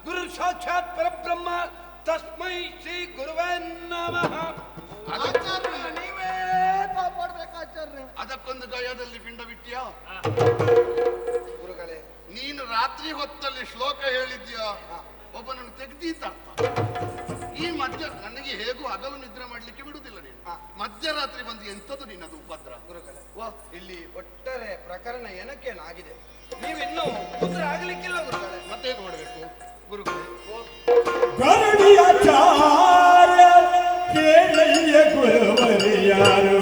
ಗುರು ಸಾಕ್ಷಾತ್ ಪರಬ್ರಹ್ಮ ತಸ್ಮೈ ಶ್ರೀ ಗುರುವೇ ನಮಃ. ಆಚಾರ್ಯ ನೀವೇ ಕಾಪಾಡ್ಬೇಕು ಆಚಾರ್ಯ. ಅದಕ್ಕೊಂದು ಗಯದಲ್ಲಿ ಪಿಂಡ ಬಿಟ್ಟಿಯಾ ಗುರುಗಳೇ? ನೀನು ರಾತ್ರಿ ಹೊತ್ತಲ್ಲಿ ಶ್ಲೋಕ ಹೇಳಿದ್ಯಾ, ಒಬ್ಬನನ್ನು ತೆಗ್ದೀತ. ಈ ಮಧ್ಯ ನನಗೆ ಹೇಗೂ ಹಗಲು ನಿದ್ರೆ ಮಾಡ್ಲಿಕ್ಕೆ ಬಿಡುದಿಲ್ಲ ನೀನು. ಮಧ್ಯರಾತ್ರಿ ಬಂದು ಎಂತದ್ದು ನಿನ್ನದು ಉಪದ್ರ? ಗುರುಗಳೇ, ಇಲ್ಲಿ ಒಟ್ಟಾರೆ ಪ್ರಕರಣ ಏನಕ್ಕೇನಾಗಿದೆ, ನೀವಿನ್ನೂ ಉತ್ತರ ಆಗ್ಲಿಕ್ಕಿಲ್ಲ ಗುರುಗಳೇ. ಮತ್ತೇನು ಮಾಡಬೇಕು ಗುರುಗಳೇ? ಕೇಳಯ್ಯ ಗುರುವರಿಯಾರು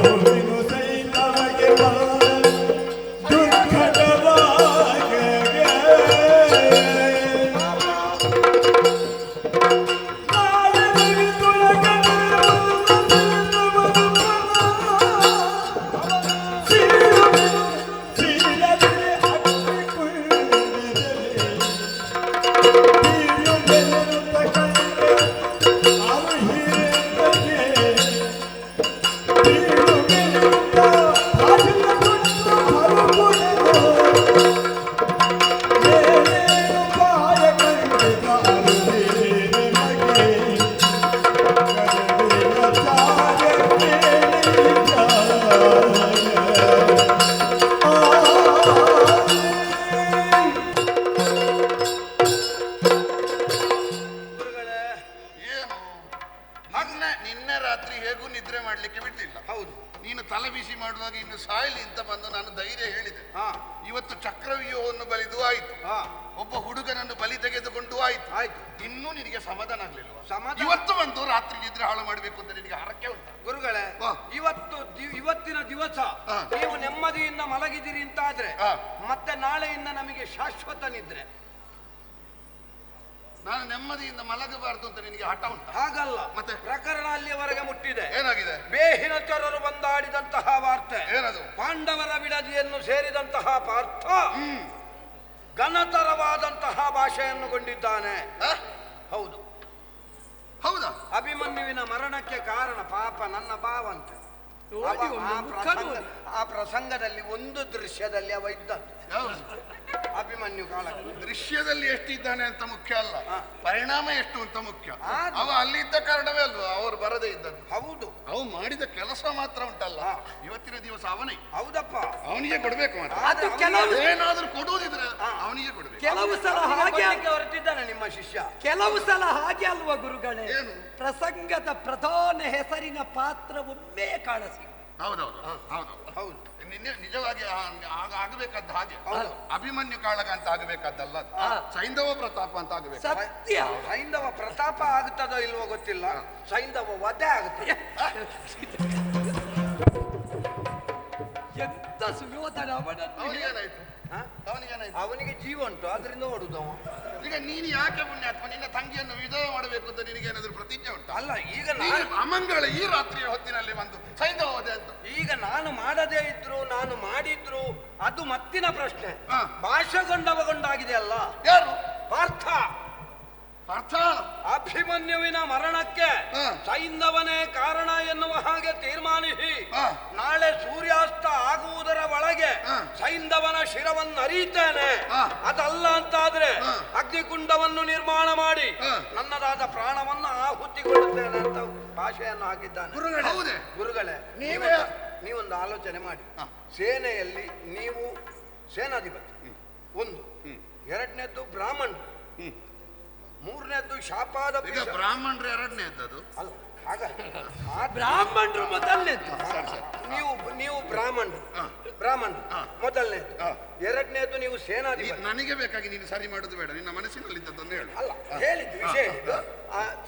ಸೈತವಗೆ ಇವತ್ತಿನ ದಿವಸ ನೀವು ನೆಮ್ಮದಿಯಿಂದ ಮಲಗಿದಿರಿ ಅಂತಾದ್ರೆ ಮತ್ತೆ ನಾಳೆಯಿಂದ ನಮಗೆ ಶಾಶ್ವತ ನಿದ್ರೆ. ನಾನು ನೆಮ್ಮದಿಯಿಂದ ಮಲಗಬಾರದು ಅಂತ ನಿನಗೆ ಹಠ ಉಂಟು? ಹಾಗಲ್ಲ, ಮತ್ತೆ ಪ್ರಕರಣ ಅಲ್ಲಿಯವರೆಗೆ ಮುಟ್ಟಿದೆ. ಏನಾಗಿದೆ? ಬೇಹಿನಚರರು ಬಂದಾಡಿದಂತಹ ವಾರ್ತೆ. ಏನದು? ಪಾಂಡವರ ಬಿಡದಿಯನ್ನು ಸೇರಿದಂತಹ ಪಾರ್ಥ ಘನತರವಾದಂತಹ ಭಾಷೆಯನ್ನು ಗೊಂಡಿದ್ದಾನೆ. ಹೌದು. ಹೌದಾ? ಅಭಿಮನ್ಯುವಿನ ಮರಣಕ್ಕೆ ಕಾರಣ ಪಾಪ ನನ್ನ ಭಾವಂತೆ. ಆ ಪ್ರಸಂಗದಲ್ಲಿ ಒಂದು ದೃಶ್ಯದಲ್ಲಿ ಅವ ಇದ್ದದ್ದು. ಅಭಿಮನ್ಯು ಕಾಲ ದೃಶ್ಯದಲ್ಲಿ ಎಷ್ಟಿದ್ದಾನೆ ಅಂತ ಮುಖ್ಯ ಅಲ್ಲ, ಪರಿಣಾಮ ಎಷ್ಟು ಅಂತ ಮುಖ್ಯ. ಅವ ಅಲ್ಲಿ ಇದ್ದ ಕಾರಣವೇ ಅಲ್ವಾ ಅವರು ಬರದೇ ಇದ್ದದ್ದು. ಹೌದು, ಅವು ಮಾಡಿದ ಕೆಲಸ ಮಾತ್ರ ಉಂಟಲ್ಲ, ಇವತ್ತಿನ ದಿವಸ ಅವನೇ. ಹೌದಪ್ಪ, ಅವನಿಗೆ ಕೊಡ್ಬೇಕು ಮಾತ್ರ. ಏನಾದ್ರೂ ಕೊಡುವುದಿದ್ರೆ ಅವನಿಗೆ ಕೊಡ್ಬೇಕು. ಕೆಲವು ಸಲ ಹಾಗೆ ಹೊರಟಿದ್ದಾನೆ ನಿಮ್ಮ ಶಿಷ್ಯ. ಕೆಲವು ಸಲ ಹಾಗೆ ಅಲ್ವಾ ಗುರುಗಳೇ? ಏನು? ಪ್ರಸಂಗದ ಪ್ರಧಾನ ಹೆಸರಿನ ಪಾತ್ರ ಒಮ್ಮೆ ಕಾಣಿಸಿ. ಹೌದೌದು ಹೌದು ಹೌದು, ನಿಜವಾಗಿ ಆಗಬೇಕಾದ ಹಾಗೆ. ಅಭಿಮನ್ಯು ಕಾಳಗ ಅಂತ ಆಗಬೇಕಾದ್ದಲ್ಲ, ಸೈಂಧವ ಪ್ರತಾಪ ಅಂತ ಆಗಬೇಕು. ಸತ್ಯ. ಸೈಂಧವ ಪ್ರತಾಪ ಆಗುತ್ತದೋ ಇಲ್ವೋ ಗೊತ್ತಿಲ್ಲ, ಸೈಂಧವ ವಧೆ ಆಗುತ್ತದೆ. ಎಂತ ಸುಯೋಧನ ಅವನಿಗೇನಾಯ್ತು? ಅವನಿಗೆ ಜೀವ ಉಂಟು, ಅದರಿಂದ ಓಡುದು. ಈಗ ನೀನು ಯಾಕೆ ಪುಣ್ಯಾತ್ಮ ನಿನ್ನ ತಂಗಿಯನ್ನು ವಿಧವೆ ಮಾಡಬೇಕು ಅಂತ ನಿನಗೇನಾದ್ರೂ ಪ್ರತಿಜ್ಞೆ ಉಂಟು? ಅಲ್ಲ, ಈಗ ಅಮಂಗಳ ಈ ರಾತ್ರಿಯ ಹೊತ್ತಿನಲ್ಲಿ ಬಂದು ಸೈಂಧವ ವಧೆ ಅಂತ. ಈಗ ನಾನು ಮಾಡದೇ ಇದ್ರು, ನಾನು ಮಾಡಿದ್ರು ಅದು ಮತ್ತಿನ ಪ್ರಶ್ನೆ. ಭಾಷೆಗೊಂಡವಗೊಂಡಾಗಿದೆ ಅಲ್ಲ. ಯಾರು? ಪಾರ್ಥ. ಪಾರ್ಥ ಅಭಿಮನ್ಯುವಿನ ಮರಣಕ್ಕೆ ಸೈಂಧವನೇ ಕಾರಣ ಎನ್ನುವ ಹಾಗೆ ತೀರ್ಮಾನಿಸಿ ನಾಳೆ ಸೂರ್ಯಾಸ್ತ ಆಗುವುದರ ಒಳಗೆ ಸೈಂಧವನ ಶಿರವನ್ನು ಅರಿತೇನೆ. ಅದಲ್ಲ ಅಂತಾದ್ರೆ ಅಗ್ನಿಕುಂಡವನ್ನು ನಿರ್ಮಾಣ ಮಾಡಿ ನನ್ನದಾದ ಪ್ರಾಣವನ್ನು ಆಹುತಿಗೊಳ್ಳುತ್ತೇನೆ ಅಂತ ಭಾಷೆಯನ್ನು ಹಾಕಿದ್ದಾನೆ. ಗುರುಗಳೇ, ನೀವೊಂದು ಆಲೋಚನೆ ಮಾಡಿ. ಸೇನೆಯಲ್ಲಿ ನೀವು ಸೇನಾಧಿಪತಿ ಒಂದು, ಎರಡನೇದ್ದು ಬ್ರಾಹ್ಮಣ, ಮೂರನೇದ್ದು ಶಾಪಾದ. ಬ್ರಾಹ್ಮಣರು ಎರಡನೇದ್ದು ಅಲ್ಲ, ಹಾಗ ಬ್ರಾಹ್ಮಣರು ಮೊದಲನೇದ್ದು. ನೀವು ಬ್ರಾಹ್ಮಣರು ಮೊದಲನೇದ್ದು, ಎರಡನೇದ್ದು ನೀವು ಸೇನಾಧಿಪತಿ. ನನಗೆ ಬೇಕಾಗಿ ನೀನು ಸರಿ ಮಾಡುದು ಬೇಡ, ನಿನ್ನ ಮನಸ್ಸಿನಲ್ಲಿದ್ದದ್ದನ್ನು ಹೇಳು. ಅಲ್ಲ, ಹೇಳಿದ್ದು ವಿಷಯ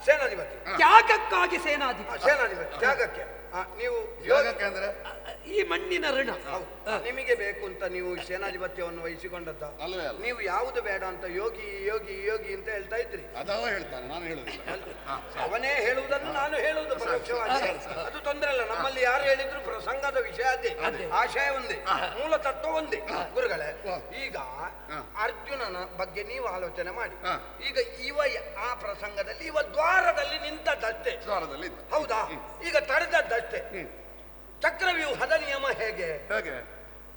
ಸೇನಾಧಿಪತಿ. ತ್ಯಾಗಕ್ಕಾಗಿ ಸೇನಾಧಿಪತಿ. ತ್ಯಾಗಕ್ಕೆ ನೀವು ಯೋಗಕ್ಕೆ ಅಂದ್ರೆ ಈ ಮಣ್ಣಿನ ಋಣ. ನಿಮಗೆ ಬೇಕು ಅಂತ ನೀವು ಸೇನಾಧಿಪತ್ಯವನ್ನು ವಹಿಸಿಕೊಂಡದ್ದ ಅಲ್ವೇ ಅಲ್ಲ? ನೀವು ಯಾವುದು ಬೇಡ ಅಂತ ಯೋಗಿ ಯೋಗಿ ಯೋಗಿ ಅಂತ ಹೇಳ್ತಾ ಇದ್ರಿ. ಅದವ ಹೇಳ್ತಾನೆ, ನಾನು ಹೇಳುದಿಲ್ಲ. ಅವನೇ ಹೇಳುವುದನ್ನು ನಾನು ಹೇಳುವುದು ಪರೋಕ್ಷವಾಗಿ. ಅದು ತೊಂದರೆ ಇಲ್ಲ. ನಮ್ಮಲ್ಲಿ ಯಾರು ಹೇಳಿದ್ರು ಪ್ರಸಂಗದ ವಿಷಯ ಅದೇ, ಆಶಯ ಒಂದೇ, ಮೂಲ ತತ್ವ ಒಂದೇ. ಗುರುಗಳೇ, ಈಗ ಅರ್ಜುನನ ಬಗ್ಗೆ ನೀವು ಆಲೋಚನೆ ಮಾಡಿ. ಈಗ ಆ ಪ್ರಸಂಗದಲ್ಲಿ ದ್ವಾರದಲ್ಲಿ ನಿಂತದ್ದಷ್ಟೇ. ಹೌದಾ? ಈಗ ತಡೆದದ್ದಷ್ಟೇ. ಚಕ್ರವ್ಯೂಹದ ನಿಯಮ ಹೇಗೆ?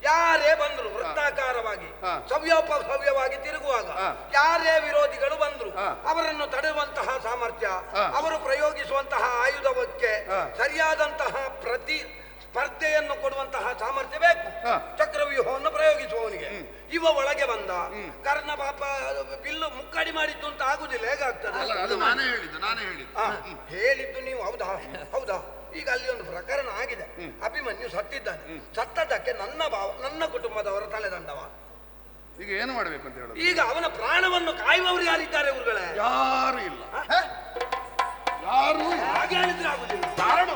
ಯಾರೇ ಬಂದ್ರು ವೃತ್ತಾಕಾರವಾಗಿ ಹಾ. ಸವ್ಯೋಪಸವ್ಯವಾಗಿ ತಿರುಗುವಾಗ ಹಾ. ಯಾರೇ ವಿರೋಧಿಗಳು ಬಂದ್ರು ಹಾ. ಅವರನ್ನು ತಡೆಯುವಂತಹ ಸಾಮರ್ಥ್ಯ ಹಾ. ಅವರು ಪ್ರಯೋಗಿಸುವಂತಹ ಆಯುಧಕ್ಕೆ ಹಾ. ಸರಿಯಾದಂತಹ ಸ್ಪರ್ಧೆಯನ್ನು ಕೊಡುವಂತಹ ಸಾಮರ್ಥ್ಯ ಬೇಕು. ಹಾ. ಚಕ್ರವ್ಯೂಹವನ್ನು ಪ್ರಯೋಗಿಸುವವನಿಗೆ ಇವ ಒಳಗೆ ಬಂದ ಕರ್ಣ ಪಾಪ ಬಿಲ್ಲು ಮುಕ್ಕಡಿ ಮಾಡಿದ್ದು ಅಂತ ಆಗುದಿಲ್ಲ, ಹೇಗಾಗ್ತದೆ? ಅಲ್ಲ, ಅದು ನಾನೇ ಹೇಳಿದ್ದು ಆ, ಹೇಳಿದ್ದು ನೀವು. ಹೌದಾ ಹೌದಾ. ಈಗ ಅಲ್ಲಿ ಒಂದು ಪ್ರಕರಣ ಆಗಿದೆ. ಅಭಿಮನ್ಯು ಸತ್ತಿದ್ದಾನೆ. ಸತ್ತದಕ್ಕೆ ನನ್ನ ಕುಟುಂಬದವರ ತಲೆದಂಡವ. ಈಗ ಏನು ಮಾಡ್ಬೇಕು ಅಂತ ಹೇಳೋದು? ಈಗ ಅವನ ಪ್ರಾಣವನ್ನು ಕಾಯುವವರು ಯಾರಿದ್ದಾರೆ ಗುರುಗಳೇ? ಯಾರು ಇಲ್ಲ, ಯಾರು ಇಲ್ಲ. ಹಾಗೆ ಹೇಳಿದ್ರೆ ಆಗುದಿಲ್ಲ. ಕಾರಣ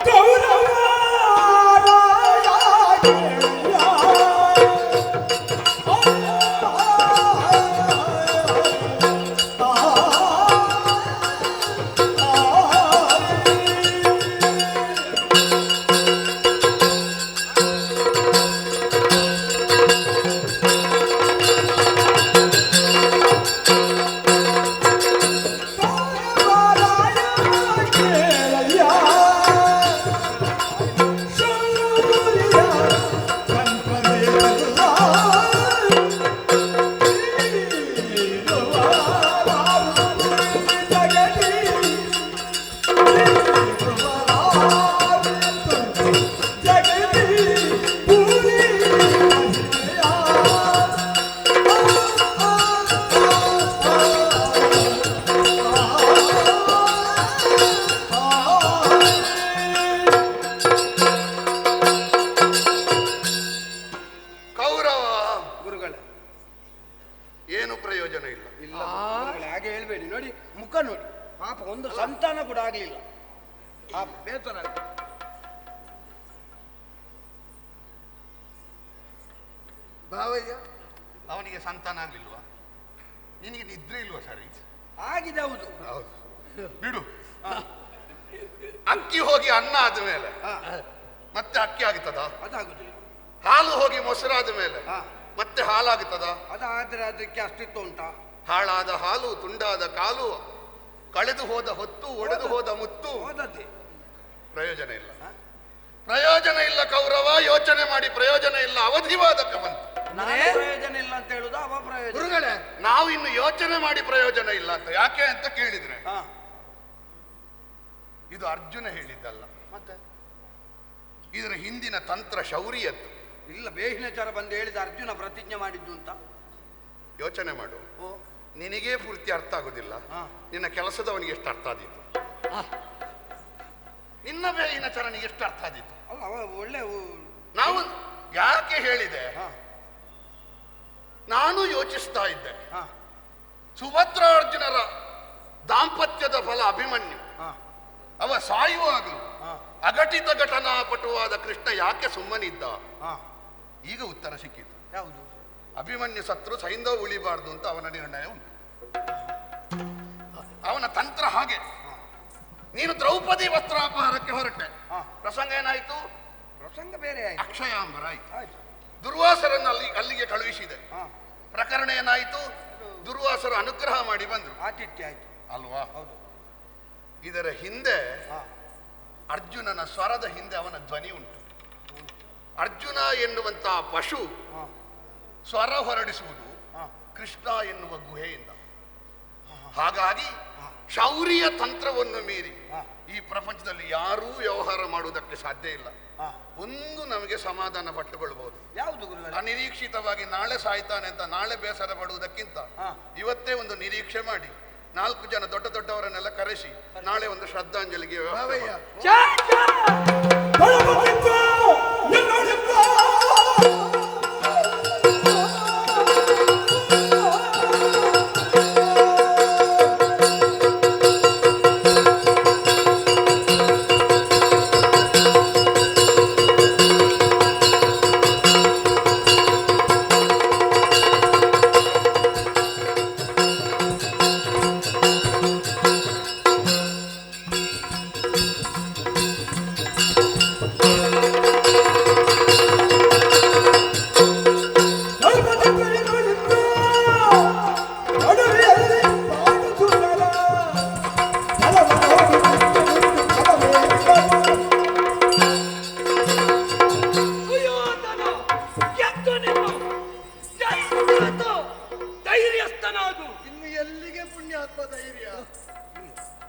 ಏನು ಪ್ರಯೋಜನ ಇಲ್ಲ. ಇಲ್ಲ ಗುರುಗಳೇ, ಹಾಗೆ ಹೇಳ್ಬೇಡಿ. ನೋಡಿ ಮುಖ ನೋಡಿ, ಪಾಪ ಒಂದು ಸಂತಾನ ಕೂಡ ಆಗ್ಲಿಲ್ಲ. ಆ ಬೇಸರ ಆಗುತ್ತೆ. ಭಾವಯ್ಯ, ಅವನಿಗೆ ಸಂತಾನ ಆಗ್ಲಿಲ್ವಾ? ನಿನಗೆ ನಿದ್ರೆ ಇಲ್ವಾ? ಸರಿ ಆಗಿದೆ. ಹೌದು ಹೌದು, ಬಿಡು. ಅಕ್ಕಿ ಹೋಗಿ ಅನ್ನ ಆದ ಮೇಲೆ ಮತ್ತೆ ಅಕ್ಕಿ ಆಗ್ತದ? ಅದಾಗುದಿಲ್ಲ. ಹಾಲು ಹೋಗಿ ಮೊಸರಾದ ಮೇಲೆ ಹಾ. ಮತ್ತೆ ಹಾಲಾಗ್ತದ? ಅದಾದ್ರೆ ಅದಕ್ಕೆ ಅಸ್ತಿತ್ವ ಉಂಟಾ? ಹಾಳಾದ ಹಾಲು, ತುಂಡಾದ ಕಾಲು, ಕಳೆದು ಹೋದ ಹೊತ್ತು, ಒಡೆದು ಹೋದ ಮುತ್ತು, ಹೋದದ್ದೇ. ಪ್ರಯೋಜನ ಇಲ್ಲ. ಪ್ರಯೋಜನ ಇಲ್ಲ ಕೌರವ. ಯೋಚನೆ ಮಾಡಿ ಪ್ರಯೋಜನ ಇಲ್ಲ. ಅವಧಿವಾದಕ್ಕೆ ಬಂತು. ನಾನು ಪ್ರಯೋಜನ ಇಲ್ಲ ಅಂತ ಹೇಳುದು ಅವ ಪ್ರಯೋಜನ. ಗುರುಗಳೇ, ನಾವು ಇನ್ನು ಯೋಚನೆ ಮಾಡಿ ಪ್ರಯೋಜನ ಇಲ್ಲ ಅಂತ ಯಾಕೆ ಅಂತ ಕೇಳಿದ್ರೆ, ಹಾ. ಇದು ಅರ್ಜುನ ಹೇಳಿದ್ದಲ್ಲ, ಮತ್ತೆ ಇದರ ಹಿಂದಿನ ತಂತ್ರ ಶೌರ್ಯದ್ದು. ಇಲ್ಲ, ಬೇಹಿನಚಾರ ಬಂದು ಹೇಳಿದ ಅರ್ಜುನ ಪ್ರತಿಜ್ಞೆ ಮಾಡಿದ್ದು ಅಂತ. ಯೋಚನೆ ಮಾಡು. ಓ, ನಿನಗೇ ಪೂರ್ತಿ ಅರ್ಥ ಆಗುದಿಲ್ಲ, ಹಾ. ನಿನ್ನ ಕೆಲಸದವನಿಗೆ ಎಷ್ಟು ಅರ್ಥ ಆದೀತು? ನಿನ್ನ ಬೇಹಿನಚರನಿಗೆ ಎಷ್ಟು ಅರ್ಥ ಆದೀತು? ಅಲ್ಲ, ಅವ ಒಳ್ಳೆ ನಾವು ಯಾಕೆ ಹೇಳಿದೆ? ಹಾ. ನಾನು ಯೋಚಿಸ್ತಾ ಇದ್ದೆ, ಹಾ. ಸುಭದ್ರಾರ್ಜುನರ ದಾಂಪತ್ಯದ ಫಲ ಅಭಿಮನ್ಯು. ಹಾ. ಅವ ಸಾಯುವಾಗಲೂ ಹಾ. ಅಘಟಿತ ಘಟನಾಪಟುವಾದ ಕೃಷ್ಣ ಯಾಕೆ ಸುಮ್ಮನಿದ್ದ? ಹಾ. ಈಗ ಉತ್ತರ ಸಿಕ್ಕಿತು. ಯಾವುದು? ಅಭಿಮನ್ಯು ಸತ್ರು ಸೈಂಧವ ಉಳಿಬಾರ್ದು ಅಂತ ಅವನ ನಿರ್ಣಯ ಉಂಟು. ಅವನ ತಂತ್ರ ಹಾಗೆ. ನೀನು ದ್ರೌಪದಿ ವಸ್ತ್ರಾಪಹಾರಕ್ಕೆ ಹೊರಟೆ. ಹಾ. ಪ್ರಸಂಗ ಏನಾಯ್ತು? ಪ್ರಸಂಗ ಬೇರೆ ಆಯ್ತು. ಅಕ್ಷಯಾಂಬರ ಆಯ್ತು. ಆಯ್ತು. ದುರ್ವಾಸರನ್ನು ಅಲ್ಲಿಗೆ ಕಳುಹಿಸಿದೆ. ಹಾ. ಪ್ರಕರಣ ಏನಾಯ್ತು? ದುರ್ವಾಸರು ಅನುಗ್ರಹ ಮಾಡಿ ಬಂದ್ರು. ಆತಿಥ್ಯ ಆಯ್ತು. ಅಲ್ವಾ? ಹೌದು. ಇದರ ಹಿಂದೆ ಹಾ. ಅರ್ಜುನನ ಸ್ವರದ ಹಿಂದೆ ಅವನ ಧ್ವನಿ ಉಂಟು. ಅರ್ಜುನ ಎನ್ನುವಂತಹ ಪಶು ಹಾ. ಸ್ವರ ಹೊರಡಿಸುವುದು ಹಾ. ಕೃಷ್ಣ ಎನ್ನುವ ಗುಹೆಯಿಂದ. ಹಾಗಾಗಿ ಶೌರ್ಯ ತಂತ್ರವನ್ನು ಮೀರಿ ಹಾ. ಈ ಪ್ರಪಂಚದಲ್ಲಿ ಯಾರೂ ವ್ಯವಹಾರ ಮಾಡುವುದಕ್ಕೆ ಸಾಧ್ಯ ಇಲ್ಲ. ಹಾ. ಒಂದು ನಮಗೆ ಸಮಾಧಾನ ಪಟ್ಟುಕೊಳ್ಬಹುದು. ಯಾವುದು ಗುರುಗಳೇ? ಅನಿರೀಕ್ಷಿತವಾಗಿ ನಾಳೆ ಸಾಯ್ತಾನೆ ಅಂತ ನಾಳೆ ಬೇಸರ ಪಡುವುದಕ್ಕಿಂತ ಹಾ. ಇವತ್ತೇ ಒಂದು ನಿರೀಕ್ಷೆ ಮಾಡಿ 4 ಜನ ದೊಡ್ಡ ದೊಡ್ಡವರನ್ನೆಲ್ಲ ಕರೆಸಿ ನಾಳೆ ಒಂದು ಶ್ರದ್ಧಾಂಜಲಿಗೆ ವ್ಯವಸ್ಥೆ ಮಾಡಿ. ಆತ್ಮಧೈರ್ಯ.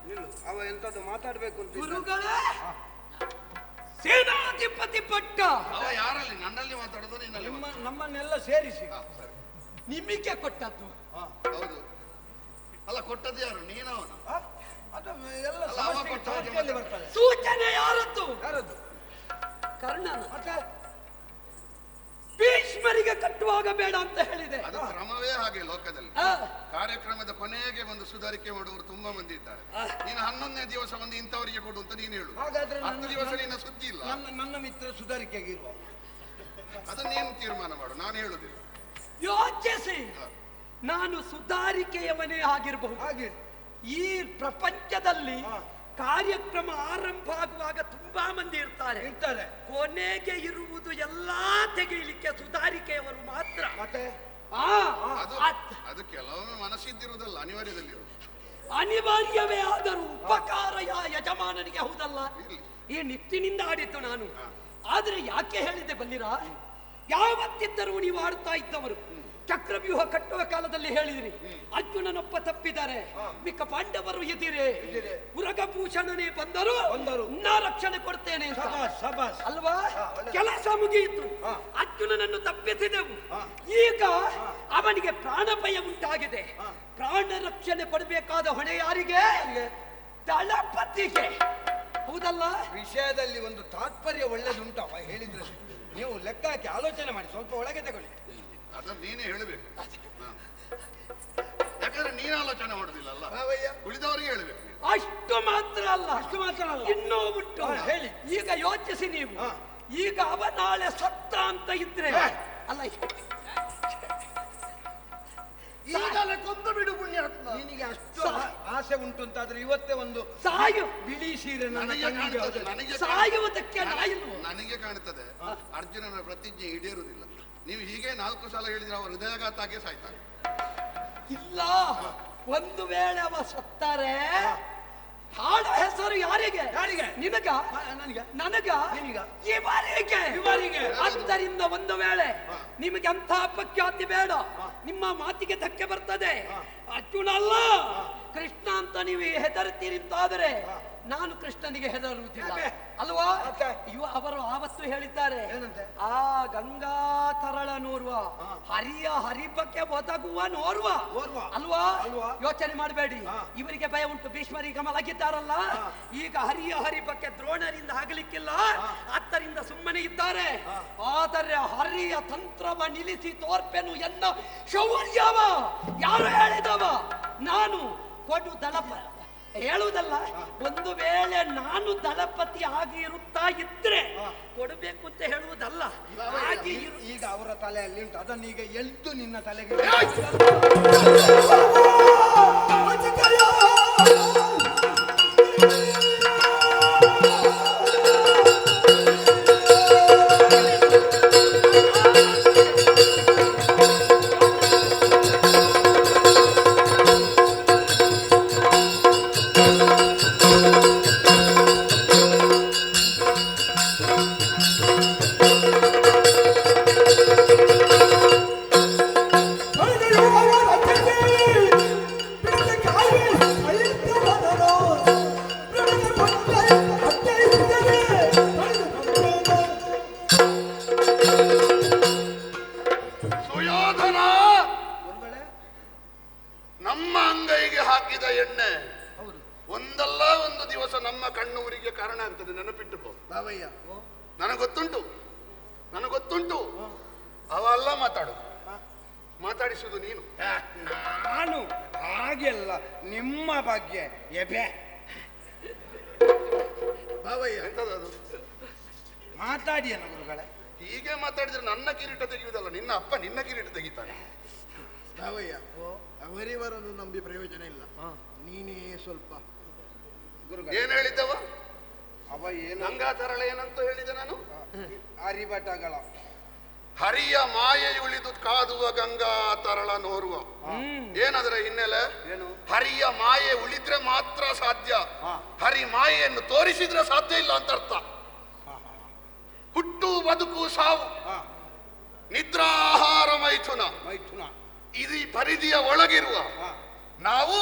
ನಿಲ್ಲು, ಅವ ಎಂತದ್ದು ಮಾತಾಡ್ಬೇಕು ಅಂತ ಇದ್ದಾನೆ. ಗುರುಗಳೇ ಸೇನಾಧಿಪತಿ ಪಟ್ಟ ಅವ ಯಾರಲ್ಲಿ? ನನ್ನಲ್ಲಿ ಮಾತಾಡೋದು ನಿನ್ನಲ್ಲಿ ನಮ್ಮನ್ನೆಲ್ಲ ಸೇರಿಸಿ ಸರಿ. ನಿಮಗೆ ಕೊಟ್ಟದ್ದು. ಹೌದು. ಅಲ್ಲ, ಕೊಟ್ಟದ್ದು ಯಾರು? ನೀನವನ? ಅದು ಎಲ್ಲ ಅಲ್ಲ, ಅವ ಸಮಷ್ಟಿಗೆ ಕೊಟ್ಟ ಹಾಗೆ ಸಮಷ್ಟಿಯಲ್ಲಿ ಬರ್ತದೆ. ಸೂಚನೆ ಯಾರದ್ದು? ಯಾರದ್ದು? ಕರ್ಣನ. ಮತ್ತೆ ಭೀಷ್ಮರಿಗೆ ಕಟ್ಟುವಾಗ ಬೇಡ ಅಂತ ಹೇಳಿದೆ. ಅದು ಕ್ರಮವೇ ಹಾಗೆ ಲೋಕದಲ್ಲಿ. ಆ, ಕಾರ್ಯಕ್ರಮದ ಕೊನೆಗೆ ಒಂದು ಸುಧಾರಿಕೆ ಮಾಡುವವರು ತುಂಬಾ ಮಂದಿ ಇದ್ದಾರೆ. ನೀನು 11ನೇ ದಿವಸ ಒಂದು ಇಂಥವರಿಗೆ ಕೊಡು ಅಂತ ನೀನು ಹೇಳು. ಹಾಗಾದ್ರೆ 10 ದಿವಸ ನಿನ್ನ ಸುದ್ದಿ ಇಲ್ಲ. ನನ್ನ ಮಿತ್ರ ಸುಧಾರಿಕೆಗೆ ಇರುವ ಅದು ನೀನು ತೀರ್ಮಾನ ಮಾಡು, ನಾನು ಹೇಳುದಿಲ್ಲ. ಯೋಚಿಸಿ, ನಾನು ಸುಧಾರಿಕೆಯವನೇ ಆಗಿರಬಹುದು. ಹಾಗೆ ಈ ಪ್ರಪಂಚದಲ್ಲಿ ಕಾರ್ಯಕ್ರಮ ಆರಂಭ ಆಗುವಾಗ ತುಂಬಾ ಮಂದಿ ಇರ್ತಾರೆ. ಕೊನೆಗೆ ಇರುವುದು ಎಲ್ಲಾ ತೆಗೆಯಲಿಕ್ಕೆ ಸುಧಾರಿಕೆಯವರು ಮಾತ್ರ. ಮತ್ತೆ ಅದು ಕೆಲವೊಮ್ಮೆ ಮನಸ್ಸಿದ್ದಿರುವುದಲ್ಲ, ಅನಿವಾರ್ಯದಲ್ಲಿರುವುದು. ಅನಿವಾರ್ಯವೇ ಆದರೂ ಉಪಕಾರ ಯಜಮಾನನಿಗೆ ಹೌದಲ್ಲ. ಈ ನಿಟ್ಟಿನಿಂದ ಆಡಿದ್ದು ನಾನು. ಆದ್ರೆ ಯಾಕೆ ಹೇಳಿದೆ ಬಲ್ಲಿರಾ? ಯಾವತ್ತಿದ್ದರೂ ನೀವು ಆಡ್ತಾ ಇದ್ದವರು. ಚಕ್ರವ್ಯೂಹ ಕಟ್ಟುವ ಕಾಲದಲ್ಲಿ ಹೇಳಿದ್ರಿ, ಅರ್ಜುನನೊಬ್ಬ ತಪ್ಪಿದ್ದಾರೆ, ಮಿಕ್ಕ ಪಾಂಡವರು ಎದಿರೆ, ಉರಗಭೂಷಣನೇ ಬಂದರು ನಾ ರಕ್ಷಣೆ ಕೊಡ್ತೇನೆ ಅಂತ. ಅಲ್ವಾ? ಕೆಲಸ ಮುಗಿಯಿತು, ಅರ್ಜುನನನ್ನು ತಪ್ಪಿಸಿದೆವು. ಈಗ ಅವನಿಗೆ ಪ್ರಾಣ ಭಯ ಉಂಟಾಗಿದೆ. ಪ್ರಾಣ ರಕ್ಷಣೆ ಕೊಡಬೇಕಾದ ಹೊಣೆ ಯಾರಿಗೆ? ದಳಪತಿಗೆ. ಹೌದಲ್ಲ? ವಿಷಯದಲ್ಲಿ ಒಂದು ತಾತ್ಪರ್ಯ ಒಳ್ಳೆದುಂಟು ಅವ ಹೇಳಿದ್ರೆ. ನೀವು ಲೆಕ್ಕ ಹಾಕಿ ಆಲೋಚನೆ ಮಾಡಿ, ಸ್ವಲ್ಪ ಒಳಗೆ ತಗೊಳ್ಳಿ. ಅದನ್ನ ನೀನೇ ಹೇಳಬೇಕು. ಯಾಕಂದ್ರೆ ನೀನು ಆಲೋಚನೆ ಮಾಡುದಿಲ್ಲ ಅಲ್ಲ, ಉಳಿದವರಿಗೆ ಹೇಳಬೇಕು. ಅಷ್ಟು ಮಾತ್ರ ಅಲ್ಲ, ಇನ್ನೂ ಬಿಟ್ಟು ಹೇಳಿ. ಈಗ ಯೋಚಿಸಿ ನೀವು. ಈಗ ಅವ ನಾಳೆ ಸತ್ತ ಅಂತ ಇದ್ರೆ ಅಲ್ಲ, ಈಗಲೇ ಕೊಂದು ಬಿಡು ಪುಣ್ಯಾತ್ಮ. ನಿನಗೆ ಅಷ್ಟು ಆಸೆ ಉಂಟು ಅಂತಾದ್ರೆ ಇವತ್ತೇ ಒಂದು ಸಾಯು. ಬಿಳಿ ಸೀರೆ ಸಾಯುವುದಕ್ಕೆ ನನಗೆ ಕಾಣುತ್ತದೆ ಅರ್ಜುನನ ಪ್ರತಿಜ್ಞೆ ಈಡೇರುವುದಿಲ್ಲ. ನೀವು ಹೀಗೆ 4 ಸಲ ಹೇಳಿದ್ರೆ ಅವರು ಹೃದಯಾಘಾತಕ್ಕೆ ಸಾಯ್ತಾರೆ. ಇಲ್ಲ, ಒಂದು ವೇಳೆ ಅವ ಸತ್ತಾರೆ ಹಾಡ ಹೆಸರು ಯಾರಿಗೆ? ನಿನಗ? ನನಗ? ಇವರಿಗೆ. ಆದ್ದರಿಂದ ಒಂದು ವೇಳೆ ನಿಮಗೆ ಅಂತ ಅಪಖ್ಯಾತಿ ಬೇಡ, ನಿಮ್ಮ ಮಾತಿಗೆ ಧಕ್ಕೆ ಬರ್ತದೆ. ಅರ್ಜುನ ಅಲ್ಲ ಕೃಷ್ಣ ಅಂತ ನೀವು ಹೆದರ್ತೀರಿ ಅಂತಾದರೆ ನಾನು ಕೃಷ್ಣನಿಗೆ ಹೆದರುವುದಿಲ್ಲ ಅಲ್ವಾ? ಅವರು ಆವತ್ತು ಹೇಳಿದ್ದಾರೆ, ಆ ಗಂಗಾತರಳ ನೋರ್ವ ಹರಿಯ ಹರಿಬಕ್ಕೆ ಒದಗುವ ನೋರ್ವ ಅಲ್ವಾ? ಯೋಚನೆ ಮಾಡಬೇಡಿ, ಇವರಿಗೆ ಭಯ ಉಂಟು. ಭೀಷ್ಮರಿಗೆ ಮಲಗಿದ್ದಾರಲ್ಲ, ಈಗ ಹರಿಯ ಹರಿಬಕ್ಕೆ ದ್ರೋಣರಿಂದ ಆಗಲಿಕ್ಕಿಲ್ಲ, ಆದ್ದರಿಂದ ಸುಮ್ಮನೆ ಇದ್ದಾರೆ. ಆದರೆ ಹರಿಯ ತಂತ್ರವ ನಿಲ್ಲಿಸಿ ತೋರ್ಪೆನು ಎನ್ನ ಶೌರ್ಯವ ಯಾರು ಹೇಳಿದವ? ನಾನು ಕೊಡು ದಳಪ ಹೇಳುವುದಲ್ಲ. ಒಂದು ವೇಳೆ ನಾನು ದಳಪತಿ ಆಗಿ ಇರುತ್ತಾ ಇದ್ರೆ ಕೊಡಬೇಕು ಅಂತ ಹೇಳುವುದಲ್ಲ. ಈಗ ಅವರ ತಲೆಯಲ್ಲಿ ಉಂಟು, ಅದನ್ನು ಈಗ ಎಲ್ದು ನಿನ್ನ ತಲೆಗೆ ನಮ್ಮ ಅಂಗೈಗೆ ಹಾಕಿದ ಎಣ್ಣೆ ಒಂದಲ್ಲ ಒಂದು ದಿವಸ ನಮ್ಮ ಕಣ್ಣೂರಿಗೆ ಕಾರಣ ಆಗ್ತದೆ. ನೆನಪಿಟ್ಟುಕೋ ಬಾವಯ್ಯ. ನನಗೊತ್ತುಂಟು ಅವ ಅಲ್ಲ ಮಾತಾಡಿಸುವುದು ನೀನು. ನಾನು ಹಾಗೆಲ್ಲ ನಿಮ್ಮ ಬಗ್ಗೆ ಎಬೆ ಬಾವಯ್ಯ ಎಂತದದು ಮಾತಾಡಿಯ ಗುರುಗಳೇ. ಹೀಗೆ ಮಾತಾಡಿದ್ರೆ ನನ್ನ ಕಿರೀಟ ತೆಗೆಯುವುದಲ್ಲ, ನಿನ್ನ ಅಪ್ಪ ನಿನ್ನ ಕಿರೀಟ ತೆಗಿತಾನೆ. ಬಾವಯ್ಯ, ಅವರಿವರನ್ನು ನಂಬಿ ಪ್ರಯೋಜನ ಇಲ್ಲ. ನೀನೇ ಸ್ವಲ್ಪ ಏನ್ ಹೇಳಿದ್ದವ? ಅವ ಏನು ಗಂಗಾತರಳ ಏನಂತ ಹೇಳಿದೆ ನಾನು? ಹರಿಭಟಗಳ ಹರಿಯ ಮಾಯೆ ಉಳಿದು ಕಾದುವ ಗಂಗಾ ತರಳ ನೋರುವ. ಏನದರ ಹಿನ್ನೆಲೆ? ಹರಿಯ ಮಾಯೆ ಉಳಿದ್ರೆ ಮಾತ್ರ ಸಾಧ್ಯ, ಹರಿ ಮಾಯೆಯನ್ನು ತೋರಿಸಿದ್ರೆ ಸಾಧ್ಯ ಇಲ್ಲ ಅಂತ ಅರ್ಥ. ಹುಟ್ಟು ಬದುಕು ಸಾವು, ನಿದ್ರಾಹಾರ ಮೈಥುನ, ಇದು ಈ ಪರಿಧಿಯ ಒಳಗಿರುವ ನಾವು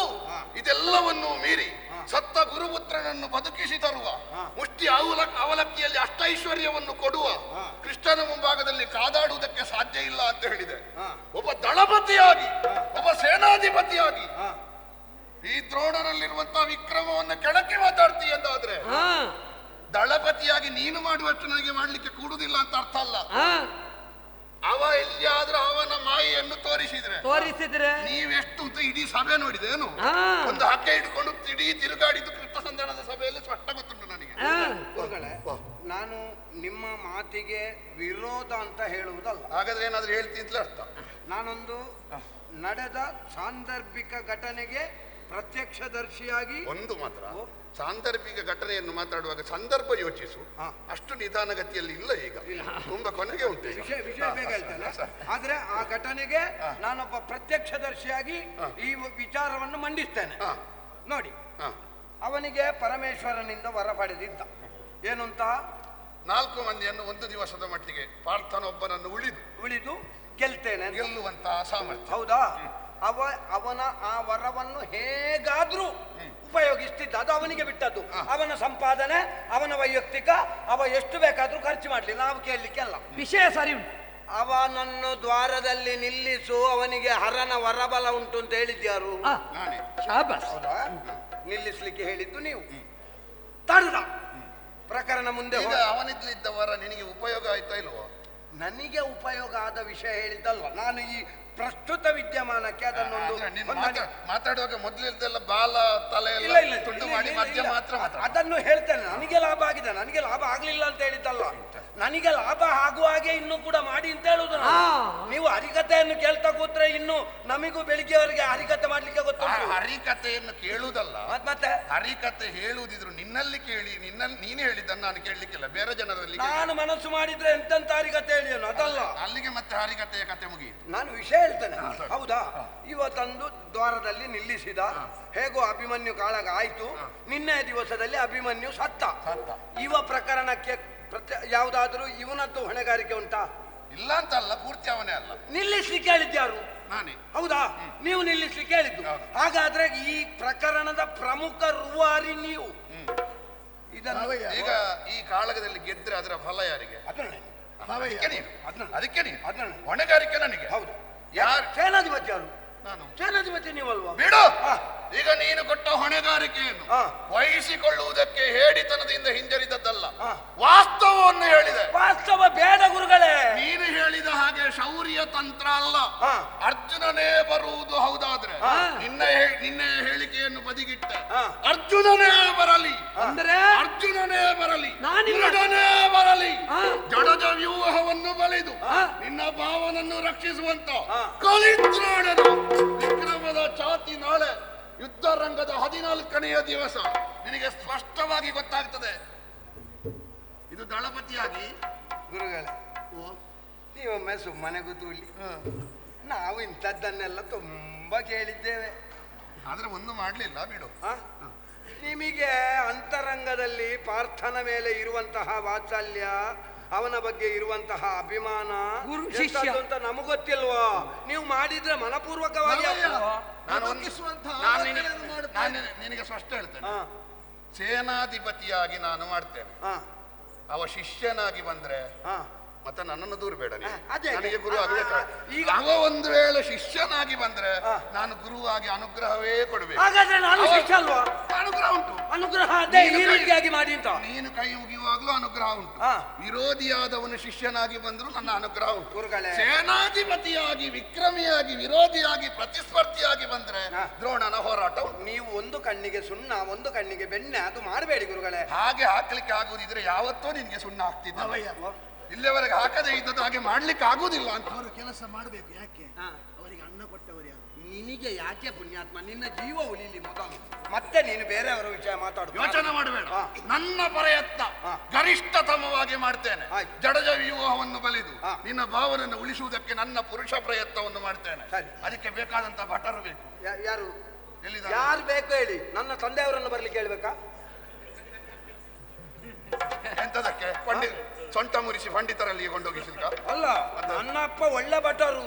ಇದೆಲ್ಲವನ್ನು ಮೀರಿ ಸತ್ತ ಗುರುಪುತ್ರನನ್ನು ಬದುಕಿಸಿ ತರುವ ಮುಷ್ಟಿ ಅವಲಕ್ಕಿಯಲ್ಲಿ ಅಷ್ಟೈಶ್ವರ್ಯವನ್ನು ಕೊಡುವ ಕೃಷ್ಣನ ಮುಂಭಾಗದಲ್ಲಿ ಕಾದಾಡುವುದಕ್ಕೆ ಸಾಧ್ಯ ಇಲ್ಲ ಅಂತ ಹೇಳಿದೆ. ಒಬ್ಬ ದಳಪತಿಯಾಗಿ, ಒಬ್ಬ ಸೇನಾಧಿಪತಿಯಾಗಿ ಈ ದ್ರೋಣರಲ್ಲಿರುವಂತಹ ವಿಕ್ರಮವನ್ನು ಕೆಳಕ್ಕೆ ಮಾತಾಡ್ತೀಯ ಅಂತಾದ್ರೆ ದಳಪತಿಯಾಗಿ ನೀನು ಮಾಡುವಷ್ಟು ನನಗೆ ಮಾಡ್ಲಿಕ್ಕೆ ಕೂಡುದಿಲ್ಲ ಅಂತ ಅರ್ಥ ಅಲ್ಲ. ಅವ ಎಲ್ಲಿಯಾದ್ರೂ ಅವನ ಮಾಯೆಯನ್ನು ತೋರಿಸಿದ್ರೆ ನೀವೆಷ್ಟು ಅಂತ ಇಡೀ ಸಭೆ ನೋಡಿದೇನು? ಒಂದು ಹಗ್ಗ ಇಟ್ಕೊಂಡು ಇಡೀ ತಿರುಗಾಡಿದ್ದು ಕೃಷ್ಣ ಸಂಧಾನದ ಸಭೆಯಲ್ಲಿ ಸ್ಪಷ್ಟ ಗೊತ್ತುಂಟು ನನಗೆ. ಗುರುಗಳೇ, ನಾನು ನಿಮ್ಮ ಮಾತಿಗೆ ವಿರೋಧ ಅಂತ ಹೇಳುವುದಲ್ಲ. ಹಾಗಾದ್ರೆ ಏನಾದ್ರೂ ಹೇಳ್ತೀನಿ ಅರ್ಥ. ನಾನೊಂದು ನಡೆದ ಸಾಂದರ್ಭಿಕ ಘಟನೆಗೆ ಪ್ರತ್ಯಕ್ಷದರ್ಶಿಯಾಗಿ ಒಂದು ಮಾತ್ರ ಸಾಂದರ್ಭಿಕ ಘಟನೆಯನ್ನು ಮಾತಾಡುವಾಗ ಸಂದರ್ಭ ಯೋಚಿಸು. ಅಷ್ಟು ನಿಧಾನಗತಿಯಲ್ಲಿ ಇಲ್ಲ, ಈಗ ತುಂಬಾ ಕೊನೆಗೆ ಉಂಟು. ವಿಷಯ ಬೇಗ ಹೇಳ್ತೇನೆ. ಆದ್ರೆ ಆ ಘಟನೆಗೆ ನಾನೊಬ್ಬ ಪ್ರತ್ಯಕ್ಷದರ್ಶಿಯಾಗಿ ಈ ವಿಚಾರವನ್ನು ಮಂಡಿಸ್ತೇನೆ. ನೋಡಿ, ಅವನಿಗೆ ಪರಮೇಶ್ವರನಿಂದ ವರ ಪಡೆದಿದ್ದ ಏನು ಅಂತ? 4 ಮಂದಿಯನ್ನು ಒಂದು ದಿವಸದ ಮಟ್ಟಿಗೆ ಪಾರ್ಥನೊಬ್ಬನನ್ನು ಉಳಿದು ಗೆಲ್ಲುವಂತಹ ಸಾಮರ್ಥ್ಯ. ಹೌದಾ? ಅವನ ಆ ವರವನ್ನು ಹೇಗಾದ್ರೂ ಉಪಯೋಗಿಸ್ತಿದ್ದ, ಅದು ಅವನಿಗೆ ಬಿಟ್ಟದ್ದು. ಅವನ ಸಂಪಾದನೆ, ಅವನ ವೈಯಕ್ತಿಕ, ಅವ ಎಷ್ಟು ಬೇಕಾದ್ರೂ ಖರ್ಚು ಮಾಡ್ಲಿ, ನಾವು ಕೇಳಲಿಕ್ಕೆಲ್ಲ. ವಿಷಯ ಸರಿ ಉಂಟು. ಅವನನ್ನು ದ್ವಾರದಲ್ಲಿ ನಿಲ್ಲಿಸು, ಅವನಿಗೆ ಹರನ ವರಬಲ ಉಂಟು ಅಂತ ಹೇಳಿದ್ಯಾರು? ನಾನೇ. ಹೌದಾ? ನಿಲ್ಲಿಸ್ಲಿಕ್ಕೆ ಹೇಳಿದ್ದು ನೀವು. ತಡೆದ ಪ್ರಕರಣ ಮುಂದೆ ಅವನಿದ್ಲಿದ್ದ ವರ ನಿನಗೆ ಉಪಯೋಗ ಆಯ್ತಾ ಇಲ್ವೋ? ನನಗೆ ಉಪಯೋಗ ಆದ ವಿಷಯ ಹೇಳಿದ್ದಲ್ವ. ನಾನು ಈ ಪ್ರಸ್ತುತ ವಿದ್ಯಮಾನಕ್ಕೆ ಅದನ್ನೊಂದು ಮಾತಾಡುವಾಗ ಮೊದಲಿದ್ದೆಲ್ಲ ಬಾಲ ತಲೆ ತುಂಡು ಮಾಡಿ ಮಧ್ಯ ಮಾತ್ರ ಅದನ್ನು ಹೇಳ್ತೇನೆ. ನನಗೆ ಲಾಭ ಆಗಿದೆ, ನನಗೆ ಲಾಭ ಆಗ್ಲಿಲ್ಲ ಅಂತ ಹೇಳಿದ್ದಲ್ಲ. ನನಗೆ ಲಾಭ ಆಗುವ ಹಾಗೆ ಇನ್ನೂ ಕೂಡ ಮಾಡಿ ಅಂತ ಹೇಳುದು. ನೀವು ಹರಿಕಥೆಯನ್ನು ಕೇಳ್ತಾ ಕೂತ್ರೆ ಇನ್ನು ನಮಿಗೂ ಬೆಳಿಗ್ಗೆವರೆಗೆ ಹರಿಕಥೆ ಮಾಡ್ಲಿಕ್ಕೆ ಗೊತ್ತುಂಟು. ಹರಿಕಥೆಯನ್ನು ಕೇಳುವುದಲ್ಲ, ಮತ್ತೆ ಹರಿಕಥೆ ಹೇಳುವುದಿದ್ರು ನಿನ್ನಲ್ಲಿ ಕೇಳಿ, ನೀನು ಹೇಳಿದ್ದನ್ನು ನಾನು ಕೇಳಲಿಕ್ಕಿಲ್ಲ, ಬೇರೆ ಜನರಲ್ಲಿ. ನಾನು ಮನಸ್ಸು ಮಾಡಿದ್ರೆ ಎಂತೆಂತ ಹರಿಕಥೆ ಹೇಳಿಯನು, ಅದಲ್ಲ. ಅಲ್ಲಿಗೆ ಮತ್ತೆ ಹರಿಕಥೆಯ ಕಥೆ ಮುಗಿಯಿತು. ನಾನು ವಿಷಯ ಹೇಳ್ತೇನೆ. ಹೌದಾ? ಇವತ್ತಂದು ದ್ವಾರದಲ್ಲಿ ನಿಲ್ಲಿಸಿದ, ಹೇಗೋ ಅಭಿಮನ್ಯು ಕಾಳಗ ಆಯ್ತು. ನಿನ್ನೆ ದಿವಸದಲ್ಲಿ ಅಭಿಮನ್ಯು ಸತ್ತ. ಇವ ಪ್ರಕರಣಕ್ಕೆ ಯಾವುದಾದ್ರೂ ಇವನದ್ದು ಹೊಣೆಗಾರಿಕೆ ಉಂಟಾ? ಇಲ್ಲ ಅಂತ ಅಲ್ಲ, ಪೂರ್ತಿ ಅವನೇ ಅಲ್ಲ. ನಿಲ್ಲಿಸ್ಲಿಕ್ಕೆ ಹೇಳಿದ್ಯಾರು? ನಾನೇ. ಹೌದಾ? ನೀವು ನಿಲ್ಲಿಸ್ಲಿಕ್ಕೆ ಹೇಳಿದ್ದು. ಹಾಗಾದ್ರೆ ಈ ಪ್ರಕರಣದ ಪ್ರಮುಖ ರೂವಾರಿ ನೀವು. ಇದನ್ನು ಈಗ ಈ ಕಾಳಗದಲ್ಲಿ ಗೆದ್ರೆ ಅದರ ಫಲ ಯಾರಿಗೆ? ಅದಕ್ಕೆ ನೀನು ಹೊಣೆಗಾರಿಕೆ ನನಗೆ. ಹೌದು. ಯಾರು ಸೇನಾಧಿಪತಿ? ಯಾರು? ನಾನು. ಸೇನಾಧಿಪತಿ ನೀವಲ್ವಾ? ಬಿಡು. ಈಗ ನೀನು ಕೊಟ್ಟ ಹೊಣೆಗಾರಿಕೆಯನ್ನು ವಹಿಸಿಕೊಳ್ಳುವುದಕ್ಕೆ ಹೇಡಿತನದಿಂದ ಹಿಂಜರಿದದ್ದಲ್ಲ, ವಾಸ್ತವವನ್ನು ಹೇಳಿದೆ. ವಾಸ್ತವ ಬೇಡ ಗುರುಗಳೇ. ನೀನು ಹೇಳಿದ ಹಾಗೆ ಶೌರ್ಯ ತಂತ್ರ ಅಲ್ಲ, ಅರ್ಜುನನೇ ಬರುವುದು. ಹೌದಾದ್ರೆ ನಿನ್ನೆ ಹೇಳಿಕೆಯನ್ನು ಬದಿಗಿಟ್ಟೆ. ಅರ್ಜುನನೇ ಬರಲಿ ಅಂದ್ರೆ ಅರ್ಜುನನೇ ಬರಲಿ, ದೃಢನೇ ಬರಲಿ, ಜಡಜ ವ್ಯೂಹವನ್ನು ಬಲಿದು ನಿನ್ನ ಭಾವನನ್ನು ರಕ್ಷಿಸುವಂತ ಕಲಿದ್ರಾಡನು ವಿಕ್ರಮದ ಛಾತಿ ನಾಳೆ ಯುದ್ಧ ರಂಗದ 14ನೆಯ ದಿವಸ ನಿನಗೆ ಸ್ಪಷ್ಟವಾಗಿ ಗೊತ್ತಾಗ್ತದೆ. ಇದು ದಳಪತಿಯಾಗಿ. ಗುರುಗಳೇ, ನೀವೊಮ್ಮೆ ಸುಮ್ಮನೆ ಕೂತುಕೊಳ್ಳಿ. ನಾವು ಇಂಥದ್ದನ್ನೆಲ್ಲ ತುಂಬಾ ಕೇಳಿದ್ದೇವೆ, ಆದ್ರೆ ಒಂದು ಮಾಡ್ಲಿಲ್ಲ. ಬಿಡು. ನಿಮಗೆ ಅಂತರಂಗದಲ್ಲಿ ಪಾರ್ಥನ ಮೇಲೆ ಇರುವಂತಹ ವಾತ್ಸಲ್ಯ, ಅವನ ಬಗ್ಗೆ ಇರುವಂತಹ ಅಭಿಮಾನ ಅಂತ ನಮಗೊತ್ತಿಲ್ವಾ? ನೀವು ಮಾಡಿದ್ರೆ ಮನಪೂರ್ವಕವಾಗಿ. ನಿನಗೆ ಸ್ಪಷ್ಟ ಹೇಳ್ತೇನೆ, ಸೇನಾಧಿಪತಿಯಾಗಿ ನಾನು ಮಾಡ್ತೇನೆ. ಅವ ಶಿಷ್ಯನಾಗಿ ಬಂದ್ರೆ ಮತ್ತೆ ನನ್ನನ್ನು ದೂರ ಬೇಡ. ನನಗೆ ಗುರು ಈಗ ಅವ ಒಂದು ವೇಳೆ ಶಿಷ್ಯನಾಗಿ ಬಂದ್ರೆ ನಾನು ಗುರುವಾಗಿ ಅನುಗ್ರಹವೇ ಕೊಡಬೇಕು. ಹಾಗಾದ್ರೆ ನಾನು ಶಿಷ್ಯ ಅಲ್ವಾ? ಅನುಗ್ರಹ ಉಂಟು. ಅನುಗ್ರಹ ಮಾಡಿ ಅಂತ ನೀನು ಕೈ ಮುಗಿಯುವಾಗ್ಲೂ ಅನುಗ್ರಹ ಉಂಟು. ವಿರೋಧಿಯಾದವನು ಶಿಷ್ಯನಾಗಿ ಬಂದ್ರು ನನ್ನ ಅನುಗ್ರಹ ಉಂಟು. ಸೇನಾಧಿಪತಿಯಾಗಿ, ವಿಕ್ರಮಿಯಾಗಿ, ವಿರೋಧಿಯಾಗಿ, ಪ್ರತಿಸ್ಪರ್ಧಿಯಾಗಿ ಬಂದ್ರೆ ದ್ರೋಣನ ಹೋರಾಟ. ನೀವು ಒಂದು ಕಣ್ಣಿಗೆ ಸುಣ್ಣ, ಒಂದು ಕಣ್ಣಿಗೆ ಬೆಣ್ಣೆ, ಅದು ಮಾಡಬೇಡಿ ಗುರುಗಳೇ. ಹಾಗೆ ಹಾಕ್ಲಿಕ್ಕೆ ಆಗುದಿದ್ರೆ ಯಾವತ್ತೋ ನಿನ್ಗೆ ಸುಣ್ಣ ಹಾಕ್ತಿದ್ದ. ಇಲ್ಲಿವರೆಗೆ ಹಾಕದೇ ಇದ್ದದ್ದು ಹಾಗೆ ಮಾಡ್ಲಿಕ್ಕೆ ಆಗುದಿಲ್ಲ ಅಂತ. ಅವರು ಕೆಲಸ ಮಾಡಬೇಕು. ಯಾಕೆ? ಅವರಿಗೆ ಅನ್ನ ಕೊಟ್ಟವರು ಯಾರು? ನಿನಗೆ ಯಾಕೆ ಪುಣ್ಯಾತ್ಮ? ನಿನ್ನ ಜೀವ ಉಳಿಲಿ ಮೊದಲು, ಮತ್ತೆ ನೀನು ಬೇರೆಯವರ ವಿಷಯ ಮಾತಾಡು. ಯೋಚನೆ ಮಾಡಬೇಡ. ನನ್ನ ಪ್ರಯತ್ನ ಗರಿಷ್ಠತಮವಾಗಿ ಮಾಡ್ತೇನೆ. ಜಡಜ ವ್ಯೂಹವನ್ನು ಬಲಿದು ನಿನ್ನ ಭಾವನನ್ನು ಉಳಿಸುವುದಕ್ಕೆ ನನ್ನ ಪುರುಷ ಪ್ರಯತ್ನವನ್ನು ಮಾಡ್ತೇನೆ. ಅದಕ್ಕೆ ಬೇಕಾದಂತ ಭಟರು ಬೇಕು. ಯಾರು ಯಾರು ಬೇಕು ಹೇಳಿ? ನನ್ನ ತಂದೆಯವರನ್ನು ಬರ್ಲಿಕ್ಕೆ ಹೇಳ್ಬೇಕಾ? ಎಂತದಕ್ಕೆ? ಸೊಂಟ ಮುರಿಸಿ ಪಂಡಿತರಲ್ಲಿ ಕೊಂಡೋಗಿಸಿದ ಅಲ್ಲ, ನನ್ನ ಅಪ್ಪ ಒಳ್ಳೆ ಭಟರು.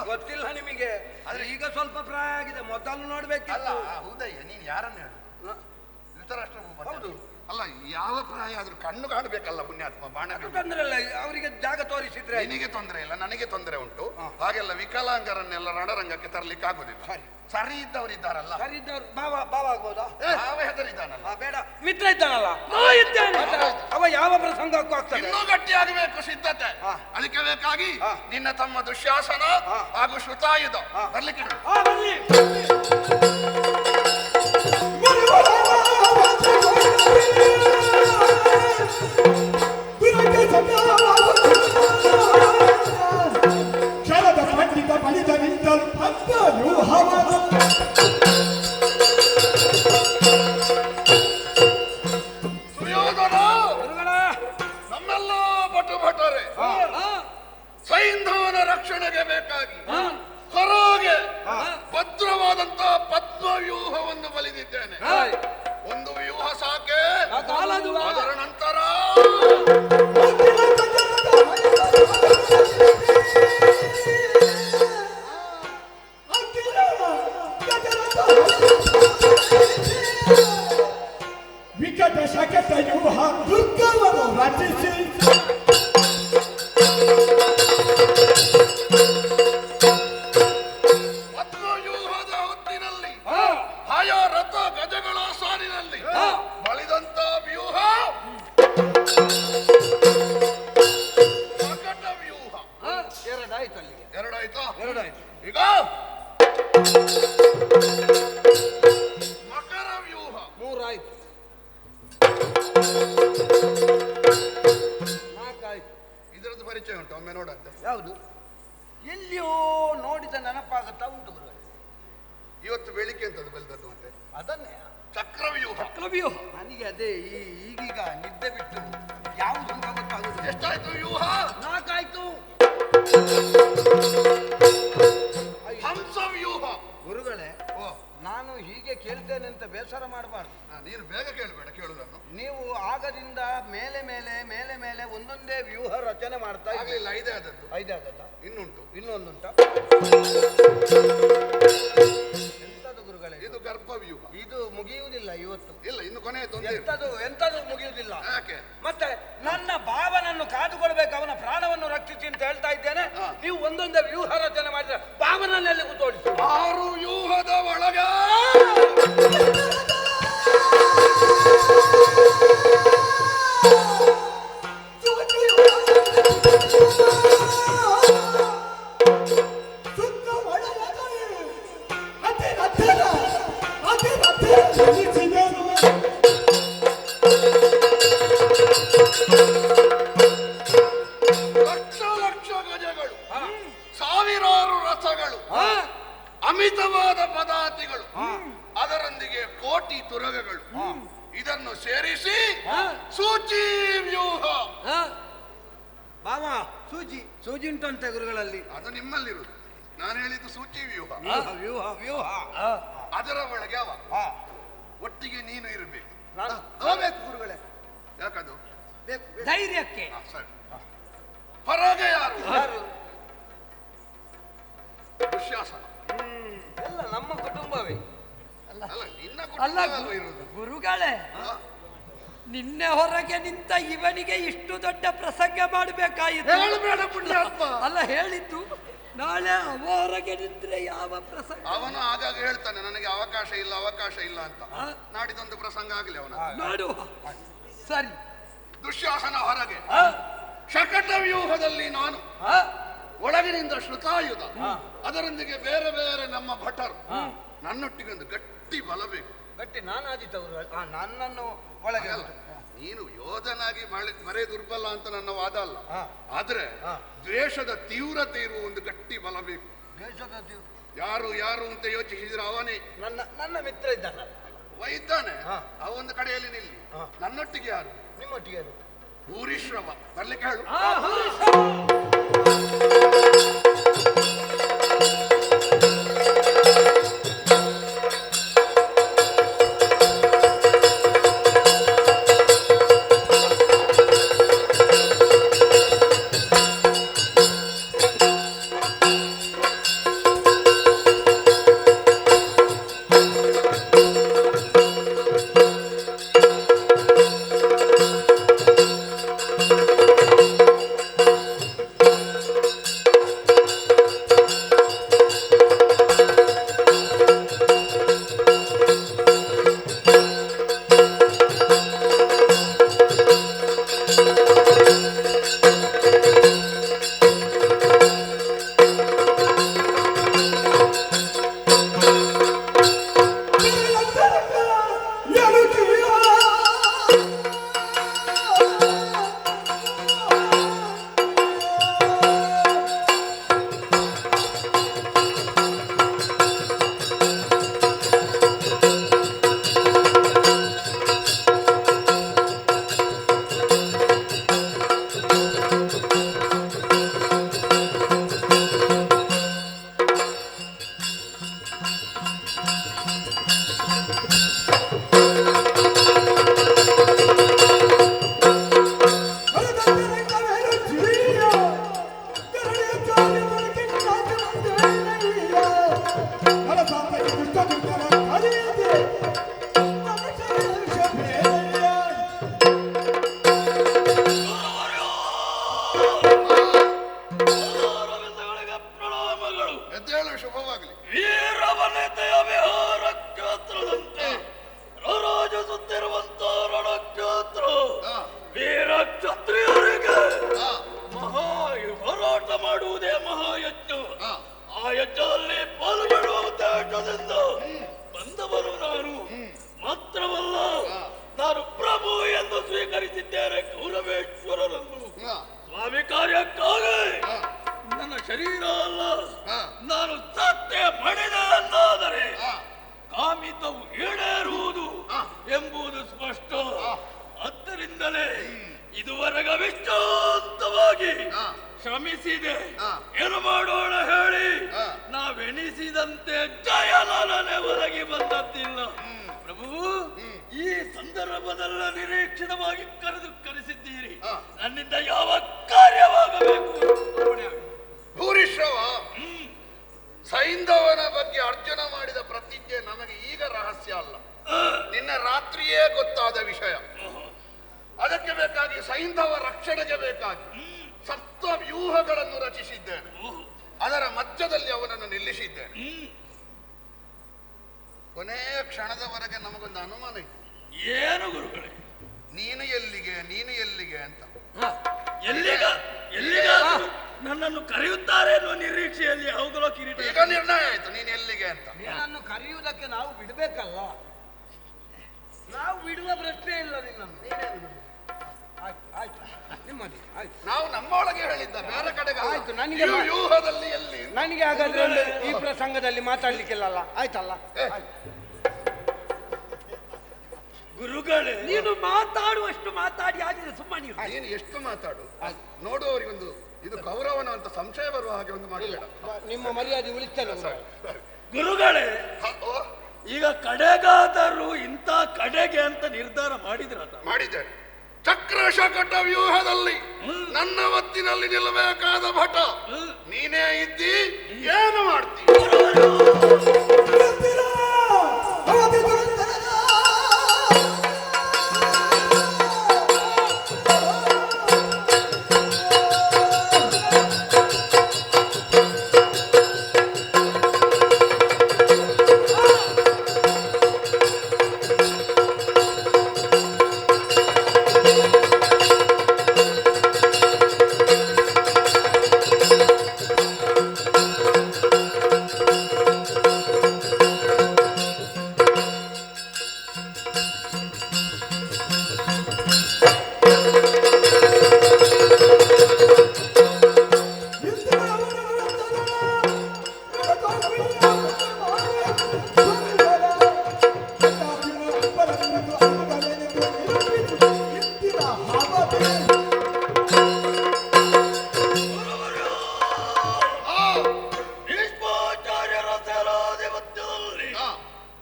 ಗೊತ್ತಿಲ್ಲ ನಿಮಗೆ ಆದ್ರೆ ಈಗ ಸ್ವಲ್ಪ ಪ್ರಾಯ ಆಗಿದೆ, ಮೊದಲು ಅಲ್ಲ ನೋಡ್ಬೇಕಿಲ್ಲ. ಹೌದಯ್ಯ, ನೀನ್ ಯಾರನ್ನ ಹೇಳು? ಧೃತರಾಷ್ಟ್ರ ಭೂಪತಿ. ಹೌದು. ಅಲ್ಲ, ಯಾವ ಪ್ರಾಯ ಆದ್ರೂ ಕಣ್ಣು ಕಾಣಬೇಕಲ್ಲ ಪುಣ್ಯಾತ್ಮ. ಬಾಣ ತೊಂದ್ರೆ ಇಲ್ಲ, ಅವರಿಗೆ ಜಾಗ ತೋರಿಸಿದ್ರೆ ನಿನಗೆ ತೊಂದರೆ ಇಲ್ಲ, ನನಗೆ ತೊಂದರೆ ಉಂಟು. ಹಾಗೆಲ್ಲ ವಿಕಲಾಂಗರನ್ನೆಲ್ಲ ರಣರಂಗಕ್ಕೆ ತರ್ಲಿಕ್ಕೆ ಆಗುದಿಲ್ಲ. ಸರಿ ಇದ್ದವರಿದ್ದಾರಲ್ಲ, ಸರಿ ಇದ್ದವ್ರು ಬಾವ ಆಗ್ಬೋದಾ? ಯಾವ ಹೆದರಿದ್ದಾನಲ್ಲ, ಬೇಡ, ಮಿತ್ರ ಇದ್ದಾನಲ್ಲ ಅವ ಯಾವ ಪ್ರಸಂಗಕ್ಕೂ ಆಗ್ತದೆ. ಇನ್ನೂ ಗಟ್ಟಿಯಾಗಬೇಕು ಸಿದ್ಧತೆ. ಅದಕ್ಕೆ ಬೇಕಾಗಿ ನಿನ್ನ ತಮ್ಮ ದುಶ್ಯಾಸನ ಹಾಗೂ ಶ್ರುತಾಯುಧ ಬರ್ಲಿಕ್ಕೆ ಹೇಳು. ಕ್ಷಣದ ಪಂಡಿತ ಬಲಿದ ನಿಂತಲು ಪದ್ಮ ವ್ಯೂಹವನ್ನು ಸುಯೋಧನ, ನಮ್ಮೆಲ್ಲ ಭಟರೆ ಸೈಂಧವನ ರಕ್ಷಣೆಗೆ ಬೇಕಾಗಿ ಹೊರಗೆ ಭದ್ರವಾದಂತ ಪದ್ಮ ವ್ಯೂಹವನ್ನು ಬಲಿದಿದ್ದೇನೆ. ಒಂದು ವ್ಯೂಹ ಸಾಕೆ, ಅದರ ನಂತರ ವಿಕಟ ಶಕಟ ವ್ಯೂಹ ದುರ್ಗವನ್ನು ರಚಿಸಿ ಪದ್ಮವ್ಯೂಹದ ಹೊತ್ತಿನಲ್ಲಿ ಆಯಾ ರಥ ಗಜಗಳ ಸಾಲಿನಲ್ಲಿ ಬಳಿದಂತ ವ್ಯೂಹ ಶಕಟ ವ್ಯೂಹ. ಎರಡಾಯ್ತು ಅಲ್ಲಿಗೆ, ಎರಡಾಯ್ತಾ? ಎರಡಾಯ್ತು. ಈಗ ಮಕರ ವ್ಯೂಹ ಮೂರಾಯ್ತು, ನಾಲ್ಕಾಯ್ತು. ಇದರದ್ದು ಪರಿಚಯ ಉಂಟು, ಒಮ್ಮೆ ನೋಡಂತೆ. ಯಾವುದು? ಎಲ್ಲಿಯೋ ನೋಡಿದ ನೆನಪಾಗುತ್ತಾ ಉಂಟು ಗುರುಗಳೇ. ಇವತ್ತು ಬೆಳಿಗ್ಗೆ ಅಂತದ್ದು ಬೆಳೆದದ್ದು ಮತ್ತೆ ಅದನ್ನೇ ಚಕ್ರವ್ಯೂಹ. ನನಗೆ ಅದೇ ಈಗೀಗ ನಿದ್ದೆ ಬಿಟ್ಟು ಯಾವುದು ಅಂತ ಗೊತ್ತಾಗುದಿಲ್ಲ. ಎಷ್ಟಾಯ್ತು ವ್ಯೂಹ? ನಾಲ್ಕಾಯ್ತು. ಹಂಸ ವ್ಯೂಹ. ಗುರುಗಳೇ, ಓ, ನಾನು ಹೀಗೆ ಕೇಳ್ತೇನೆ ಅಂತ ಬೇಸರ ಮಾಡಬಾರ್ದು. ನೀನು ಬೇಗ ಕೇಳಬೇಡ, ಕೇಳುದನ್ನು. ನೀವು ಆಗದಿಂದ ಮೇಲೆ ಮೇಲೆ ಮೇಲೆ ಮೇಲೆ ಒಂದೊಂದೇ ವ್ಯೂಹ ರಚನೆ ಮಾಡ್ತಾ ಆಗ್ಲಿಲ್ಲ, ಐದೇ ಆದದ್ದು. ಐದಾಗಲ್ಲ, ಇನ್ನುಂಟು. ಇನ್ನೊಂದುಂಟ. ಎಂತದು ಗುರುಗಳೇ? ಇದು ಗರ್ಭವ್ಯೂಹ. ಇದು ಮುಗಿಯುವುದಿಲ್ಲ ಇವತ್ತು. ಇಲ್ಲ, ಇನ್ನು ಕೊನೆಯದು ಎಂತದು ಮುಗಿಯುವುದಿಲ್ಲ. ಯಾಕೆ? ಮತ್ತೆ ನನ್ನ ಭಾವನನ್ನು ಕಾದುಕೊಳ್ಬೇಕು, ಅವನ ಪ್ರಾಣವನ್ನು ರಕ್ಷಿಸಿ ಅಂತ ಹೇಳ್ತಾ ಇದ್ದೇನೆ. ನೀವು ಒಂದೊಂದೇ ವ್ಯೂಹ ರಚನೆ ಮಾಡಿದ್ರೆ ಭಾವನಲ್ಲಿ ಕೂತೋಡಿಸಿ. ಆರು ವ್ಯೂಹದ ಒಳಗ ಲಕ್ಷ ಲಕ್ಷ ಗಜಗಳು, ಸಾವಿರಾರು ರಥಗಳು, ಅಮಿತವಾದ ಪದಾತಿಗಳು, ಅದರೊಂದಿಗೆ ಕೋಟಿ ತುರಗಗಳು, ಇದನ್ನು ಸೇರಿಸಿ ಸೂಚಿ ವ್ಯೂಹ. ಬಾವ, ಸೂಜಿ ಉಂಟಂತೆ ಗುರುಗಳಲ್ಲಿ. ಅದು ನಿಮ್ಮಲ್ಲಿರುವುದು. ನಾನು ಹೇಳಿದ್ದು ಸೂಚಿ ವ್ಯೂಹ. ವ್ಯೂಹ ವ್ಯೂಹ. ಅದರ ಒಳಗೆ ಅವ ಒಟ್ಟಿಗೆ ನೀನು ಇರಬೇಕು. ಬೇಕು ಗುರುಗಳೇ. ಯಾಕದು? ಬೇಕು. ಧೈರ್ಯಕ್ಕೆ. ಸರಿ. ಹೊರಗೆ ಯಾರು? ದುಶ್ಯಾಸನ. ಎಲ್ಲ ನಮ್ಮ ಕುಟುಂಬವೇ. ಅಲ್ಲ, ನಿನ್ನ ಅಲ್ಲ ಕುಟುಂಬ ಇರುವುದು. ಗುರುಗಳೇ, ನಿನ್ನೆ ಹೊರಗೆ ನಿಂತ ಇವನಿಗೆ ಇಷ್ಟು ದೊಡ್ಡ ಪ್ರಸಂಗ ಮಾಡಬೇಕಾಯಿತು. ಹೇಳಬೇಡ ಪುಣ್ಯಾತ್ಮ. ಅಲ್ಲ, ಹೇಳಿದ್ದು ನಾಳೆ ಅವ ಹೊರಗೆ ನಿಂತ್ರೆ ಯಾವ ಪ್ರಸಂಗ? ಅವನು ಆಗಾಗ ಹೇಳ್ತಾನೆ, ನನಗೆ ಅವಕಾಶ ಇಲ್ಲ ಅಂತ. ನಾಡಿದೊಂದು ಪ್ರಸಂಗ ಆಗಲಿ ಅವನ. ನೋಡುವ. ಸರಿ. ದುಶ್ಯಾಸನ ಹೊರಗೆ, ಶಕಟ ವ್ಯೂಹದಲ್ಲಿ ನಾನು, ಒಳಗಿನಿಂದ ಶ್ರುತಾಯುಧ, ಅದರೊಂದಿಗೆ ಬೇರೆ ಬೇರೆ ನಮ್ಮ ಭಟರು, ನನ್ನೊಟ್ಟಿಗೊಂದು ಗಟ್ಟಿ ಬಲ ಬೇಕು. ಗಟ್ಟಿ ನಾನಾದಿತ ನನ್ನನ್ನು ಒಳಗೆ ಅಲ್ಲ, ನೀನು ಯೋಧನಾಗಿ ಮರೆ ದುರ್ಬಲ ಅಂತ ನನ್ನ ವಾದ ಅಲ್ಲ. ಆದ್ರೆ ದ್ವೇಷದ ತೀವ್ರತೆ ಇರುವ ಒಂದು ಗಟ್ಟಿ ಬಲ ಬೇಕು. ದೇಶದ ಯಾರು ಯಾರು ಅಂತ ಯೋಚಿಸಿದ್ರೆ ಅವನೇ ನನ್ನ ಮಿತ್ರ ಇದ್ದಾನಲ್ಲ, ಇದ್ದಾನೆ. ಆ ಒಂದು ಕಡೆಯಲ್ಲಿ ನಿಲ್ಲಿ. ನನ್ನೊಟ್ಟಿಗೆ ಯಾರು? ನಿಮ್ಮೊಟ್ಟಿಗೆ ಯಾರು? ಭೂರಿಶ್ರವ. ಬರ್ಲಿಕ್ಕೆ ಹೇಳು. ಲೋಕದಿಂದ ಬಂದವರು ನಾನು ಮಾತ್ರವಲ್ಲ, ನಾನು ಪ್ರಭು ಎಂದು ಸ್ವೀಕರಿಸಿದ್ದೇನೆ ಗೌರವೇಶ್ವರರನ್ನು. ಸ್ವಾಮಿ ಕಾರ್ಯಕ್ಕಾಗಿ ನನ್ನ ಶರೀರ ಅಲ್ಲ, ನಾನು ಸತ್ಯ ಪಡೆದ ಎಂದಾದರೆ ಕಾಮಿತವು ಈಡೇರುವುದು ಎಂಬುದು ಸ್ಪಷ್ಟ. ಆದ್ದರಿಂದಲೇ ಇದುವರೆಗೆ ವಿಶ್ರಾಂತವಾಗಿ ಶ್ರಮಿಸಿದೆ. ಏನು ಮಾಡೋಣ ಹೇಳಿ? ನಾವೆಣಿಸಿದಂತೆ ಜಯಲಲನೆ ಹೊರಗೆ ಬಂದದ್ದಿಲ್ಲ. ಪ್ರಭು, ಈ ಸಂದರ್ಭದಲ್ಲ ನಿರೀಕ್ಷಿತವಾಗಿ ಕರೆಸಿದ್ದೀರಿ. ನನ್ನಿಂದ ಯಾವ ಕಾರ್ಯವಾಗಬೇಕು? ಭೂರಿಶ್ರವ, ಸೈಂಧವನ ಬಗ್ಗೆ ಅರ್ಜುನ ಮಾಡಿದ ಪ್ರತಿಜ್ಞೆ ನಮಗೆ ಈಗ ರಹಸ್ಯ ಅಲ್ಲ, ನಿನ್ನೆ ರಾತ್ರಿಯೇ ಗೊತ್ತಾದ ವಿಷಯ. ಅದಕ್ಕೆ ಬೇಕಾಗಿ ಸೈಂಧವ ರಕ್ಷಣೆಗೆ ಬೇಕಾಗಿ ಸಪ್ತ ವ್ಯೂಹಗಳನ್ನು ರಚಿಸಿದ್ದೇನೆ. ಅದರ ಮಧ್ಯದಲ್ಲಿ ಅವನನ್ನು ನಿಲ್ಲಿಸಿದ್ದೇನೆ. ಕೊನೆಯ ಕ್ಷಣದವರೆಗೆ ನಮಗೊಂದು ಅನುಮಾನ ಇತ್ತು. ಏನು ಗುರುಗಳೇ? ನೀನು ಎಲ್ಲಿಗೆ ಅಂತ. ಎಲ್ಲಿಗಾದರೂ ನನ್ನನ್ನು ಕರೆಯುತ್ತಾರೆ ಎನ್ನುವ ನಿರೀಕ್ಷೆಯಲ್ಲಿ ಅವುಗಳ ಕಿರೀಟ. ಈಗ ನಿರ್ಣಯ ಆಯ್ತು, ನೀನು ಎಲ್ಲಿಗೆ ಅಂತ. ನಿನ್ನನ್ನು ಕರೆಯುವುದಕ್ಕೆ ನಾವು ಬಿಡಬೇಕಲ್ಲ. ನಾವು ಬಿಡುವ ಪ್ರಶ್ನೆ ಇಲ್ಲ ನಿನ್ನನ್ನು. ಆಯ್ತು, ನಿಮ್ಮದಿ ಆಯ್ತು. ನಾವು ನಮ್ಮೊಳಗೆ ಹೇಳಿದ್ದ, ಬೇರೆ ಕಡೆಗೆ ಆಯ್ತು. ನನಗೆ ವ್ಯೂಹದಲ್ಲಿ ಎಲ್ಲಿ? ನನಗೆ ಹಾಗಾದ್ರೆ ಈ ಪ್ರಸಂಗದಲ್ಲಿ ಮಾತಾಡ್ಲಿಕ್ಕಿಲ್ಲ. ಆಯ್ತಲ್ಲ? ಗುರುಗಳೇ, ನೀನು ಮಾತಾಡುವಷ್ಟು ಮಾತಾಡಿ ಆಗಿದೆ ಸುಮ್ಮನೆ. ನೀನು ಎಷ್ಟು ಮಾತಾಡು, ನೋಡುವವರಿಗೊಂದು ಇದು ಕೌರವನ ಅಂತ ಸಂಶಯ ಬರುವ ಹಾಗೆ ಒಂದು ಮಾಡಿಲ್ಲ. ನಿಮ್ಮ ಮರ್ಯಾದೆ ಉಳಿಸ್ತೇನೆ. ಗುರುಗಳೇ, ಈಗ ಕಡೆಗಾದರೂ ಇಂಥ ಕಡೆಗೆ ಅಂತ ನಿರ್ಧಾರ ಮಾಡಿದ್ದೇನೆ. ಚಕ್ರ ಶಕಟ ವ್ಯೂಹದಲ್ಲಿ ನನ್ನ ಹೊತ್ತಿನಲ್ಲಿ ನಿಲ್ಲಬೇಕಾದ ಭಟ ನೀನೇ ಇದ್ದಿ. ಏನು ಮಾಡ್ತಿ?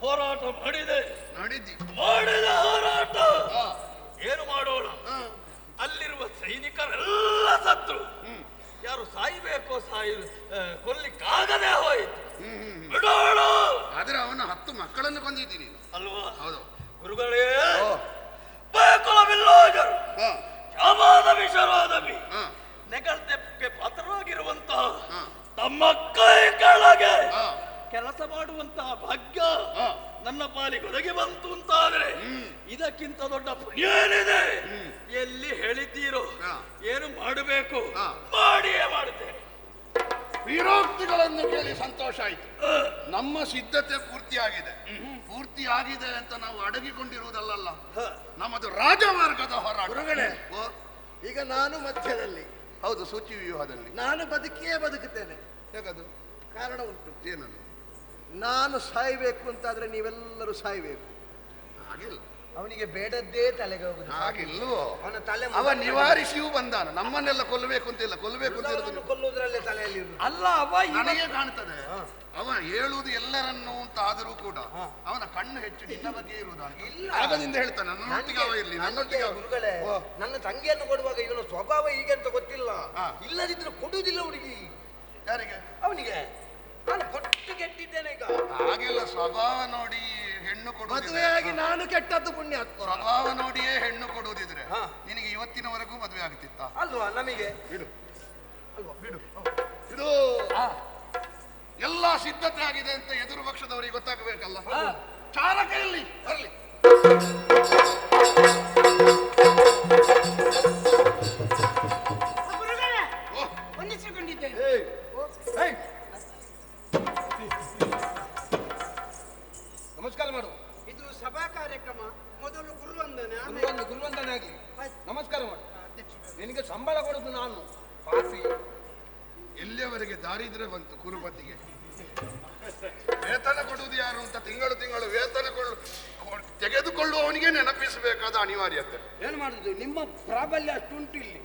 ಹೋರಾಟ ಮಾಡಿದ ಹೋರಾಟ ಏನು ಮಾಡೋಣ? ಅಲ್ಲಿರುವ ಸೈನಿಕರೆಲ್ಲ ಸತ್ರು. ಯಾರು ಸಾಯ್ಬೇಕೋ ಕೊಲ್ಲಿಕ್ಕಾಗದೆ ಹೋಯ್ತು. ಬಿಡೋಣ. ಆದ್ರೆ ಅವನ 10 ಮಕ್ಕಳನ್ನು ಕೊಂದಿದ್ದೀನಿ ಅಲ್ವಾ? ಹೌದು ಗುರುಗಳೇ, ಬೇಕುಲವಿಲ್ಲೋಜರು ಶಾಮಾದ ವಿಶರಾದಮಿ ನೆಗಳ್ತೆಕ್ಕೆ ಪಾತ್ರರಾಗಿರುವಂತಹ ತಮ್ಮ ಕೈ ಕೆಳಗೆ ಕೆಲಸ ಮಾಡುವಂತಹ ಭಾಗ್ಯ ನನ್ನ ಪಾಲಿಗೆ ಒದಗಿ ಬಂತು ಅಂತಾದ್ರೆ ಇದಕ್ಕಿಂತ ದೊಡ್ಡ ಪುಣ್ಯ ಏನಿದೆ? ಎಲ್ಲಿ ಹೇಳಿದ್ದೀರೋ ಏನು ಮಾಡಬೇಕು ಮಾಡಿಯೇ ಮಾಡುತ್ತೇನೆ. ವೀರೋಕ್ತಿಗಳನ್ನು ಕೇಳಿ ಸಂತೋಷ ಆಯ್ತು. ನಮ್ಮ ಸಿದ್ಧತೆ ಪೂರ್ತಿಯಾಗಿದೆ ಅಂತ ನಾವು ಅಡಗಿಕೊಂಡಿರುವುದಲ್ಲ. ನಮ್ಮದು ರಾಜಮಾರ್ಗದ ಹೋರಾಟ. ಈಗ ನಾನು ಮಧ್ಯದಲ್ಲಿ. ಹೌದು, ಸೂಚಿ ವ್ಯೂಹದಲ್ಲಿ ನಾನು ಬದುಕಿಯೇ ಬದುಕುತ್ತೇನೆ. ಹೇಗದು? ಕಾರಣ ಉಂಟು. ಏನದು? ನಾನು ಸಾಯ್ಬೇಕು ಅಂತಾದ್ರೆ ನೀವೆಲ್ಲರೂ ಸಾಯ್ಬೇಕು. ಹಾಗಿಲ್ಲ, ಅವನಿಗೆ ಬೇಡದ್ದೇ ತಲೆಗೆ ಹೋಗುದು. ಹಾಗಿಲ್ವೋ? ಅವನ ತಲೆ ಅವ ನಿವಾರಿಸಿಯೂ ಬಂದಾನ. ನಮ್ಮನ್ನೆಲ್ಲ ಕೊಲ್ಲಬೇಕು ಅಂತಿಲ್ಲ, ಕೊಲ್ಲಬೇಕು ಅಂತ ಕೊಲ್ಲುವುದ್ರಲ್ಲೇ ತಲೆಯಲ್ಲಿ ಅಲ್ಲ, ಅವ ನನಗೆ ಕಾಣ್ತದೆ. ಅವ ಹೇಳುವುದು ಎಲ್ಲರನ್ನು ಅಂತ ಆದರೂ ಕೂಡ ಅವನ ಕಣ್ಣು ಹೆಚ್ಚು ನಿನ್ನ ಬಗ್ಗೆ ಇರುವುದಾಗಿ ಆಗದಿಂದ ಹೇಳ್ತಾನೆ. ನನ್ನೊಟ್ಟಿಗೆ ಅವ ಇರ್ಲಿ, ನನ್ನೊಟ್ಟಿಗೆ ಗುರುಗಳೇ, ನನ್ನ ತಂಗಿಯನ್ನು ಕೊಡುವಾಗ ಇವನ ಸ್ವಭಾವ ಹೀಗೆ ಅಂತ ಗೊತ್ತಿಲ್ಲ. ಇಲ್ಲದಿದ್ರೆ ಕೊಡುವುದಿಲ್ಲ ಹುಡುಗಿ. ಯಾರಿಗೆ? ಅವನಿಗೆ. ನಾನು ಕೊಟ್ಟು ಕೆಟ್ಟಿದ್ದೇನೆ ಈಗ. ಹಾಗೆಲ್ಲ ಸ್ವಭಾವ ನೋಡಿ ಹೆಣ್ಣು ಕೊಡುವುದು. ಮದುವೆಯಾಗಿ ನಾನು ಕೆಟ್ಟದ್ದು ಪುಣ್ಯ. ಸ್ವಭಾವ ನೋಡಿಯೇ ಹೆಣ್ಣು ಕೊಡುವುದಿದ್ರೆ ನಿನಗೆ ಇವತ್ತಿನವರೆಗೂ ಮದುವೆ ಆಗುತ್ತಿತ್ತ ಅಲ್ವಾ? ನಮಗೆ ಬಿಡು ಅಲ್ವಾ? ಬಿಡು. ಇದು ಎಲ್ಲ ಸಿದ್ಧತೆ ಆಗಿದೆ ಅಂತ ಎದುರು ಪಕ್ಷದವರಿಗೆ ಗೊತ್ತಾಗಬೇಕಲ್ಲ. ಚಾಲಕ ಎಲ್ಲಿ ಬರಲಿ. ಕಾರ್ಯಕ್ರಮ ಮೊದಲು ಗುರುವಂದನೆ ಗುರುವಂದನೆ ಆಗ್ಲಿ. ಆಯ್ತು. ನಮಸ್ಕಾರ ಮಾಡಿ. ನಿನಗೆ ಸಂಬಳ ಕೊಡುದು ನಾನು ಪಾಪಿ. ಎಲ್ಲಿಯವರೆಗೆ ದಾರಿದ್ರ್ಯ ಬಂತು ಕುರುಪತಿಗೆ? ವೇತನ ಕೊಡುವುದು ಯಾರು ಅಂತ ತಿಂಗಳು ತಿಂಗಳು ವೇತನ ತೆಗೆದುಕೊಳ್ಳುವವನಿಗೆ ನೆನಪಿಸಬೇಕಾದ ಅನಿವಾರ್ಯತೆ. ಏನು ಮಾಡುದು? ನಿಮ್ಮ ಪ್ರಾಬಲ್ಯ ಅಷ್ಟುಂಟು ಇಲ್ಲಿ.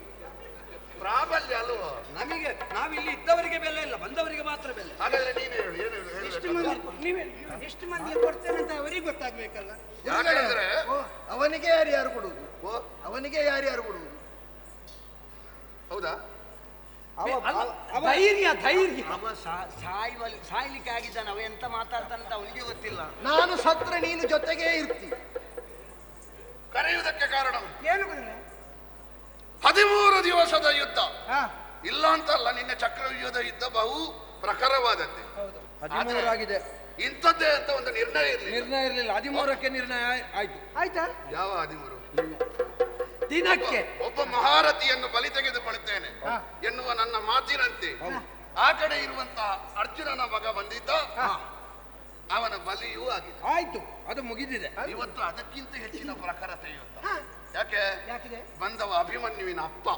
ಪ್ರಾಬಲ್ಯ ಅಲ್ವಾ? ನಮಗೆ ನಾವಿಲ್ಲಿ ಇದ್ದವರಿಗೆ ಬೆಲೆ ಇಲ್ಲ, ಬಂದವರಿಗೆ ಮಾತ್ರ ಬೆಲೆ. ಹಾಗಾದ್ರೆ ನೀನು ಹೇಳು, ಏನು ಎಷ್ಟು ಮಂದಿಗೆ ಕೊಡ್ತೇನೆ ಅಂತ ಅವರಿಗೆ ಗೊತ್ತಾಗ್ಬೇಕಲ್ಲ. ಯಾಕಂದ್ರೆ ಓ, ಅವನಿಗೆ ಯಾರು ಕೊಡುವುದು? ಅವನಿಗೆ ಯಾರು ಕೊಡುವುದು? ಹೌದಾ? ಧೈರ್ಯ ಧೈರ್ಯ. ಅವ ಸಾಯ್ಲಿಕ್ಕೆ ಆಗಿದ್ದಾನೆ. ಅವ ಎಂತ ಮಾತಾಡ್ತಾನಂತ ಅವನಿಗೆ ಗೊತ್ತಿಲ್ಲ. ನಾನು ಸತ್ರ ನೀನು ಜೊತೆಗೇ ಇರ್ತಿ. ಕರೆಯುವುದಕ್ಕೆ ಕಾರಣ ಏನು ಗುರುಗಳೇ? 13 ದಿವಸದ ಯುದ್ಧ. ಹಾ, ಇಲ್ಲ ಅಂತಲ್ಲ, ನಿನ್ನೆ ಚಕ್ರವ್ಯೂಹದ ಯುದ್ಧ ಬಹು ಪ್ರಖರವಾದದ್ದೇ. ಹೌದು. 13 ಆಗಿದೆ. ಇಂಥದ್ದೇ ಅಂತ ಒಂದು ನಿರ್ಣಯ ಇರಲಿಲ್ಲ. ನಿರ್ಣಯ ಇರಲಿಲ್ಲ. 13ಕ್ಕೆ ನಿರ್ಣಯ ಆಯ್ತು. ಆಯ್ತಾ? ಯಾವ 13? ದಿನಕ್ಕೆ ಒಬ್ಬ ಮಹಾರಥಿಯನ್ನು ಬಲಿ ತೆಗೆದುಕೊಳ್ಳುತ್ತೇನೆ ಎನ್ನುವ ನನ್ನ ಮಾತಿನಂತೆ ಆ ಕಡೆ ಇರುವಂತಹ ಅರ್ಜುನನ ಮಗ ಬಂದಿದ್ದ, ಅವನ ಬಲಿಯೂ ಆಗಿದೆ. ಆಯ್ತು, ಅದು ಮುಗಿದಿದೆ. ಇವತ್ತು ಅದಕ್ಕಿಂತ ಹೆಚ್ಚಿನ ಪ್ರಖರತೆ ಯುದ್ಧ. ಹಾ, ಯಾಕೆ? ಯಾಕಿದೆ? ಬಂದವ ಅಭಿಮನ್ಯುವಿನ ಅಪ್ಪ,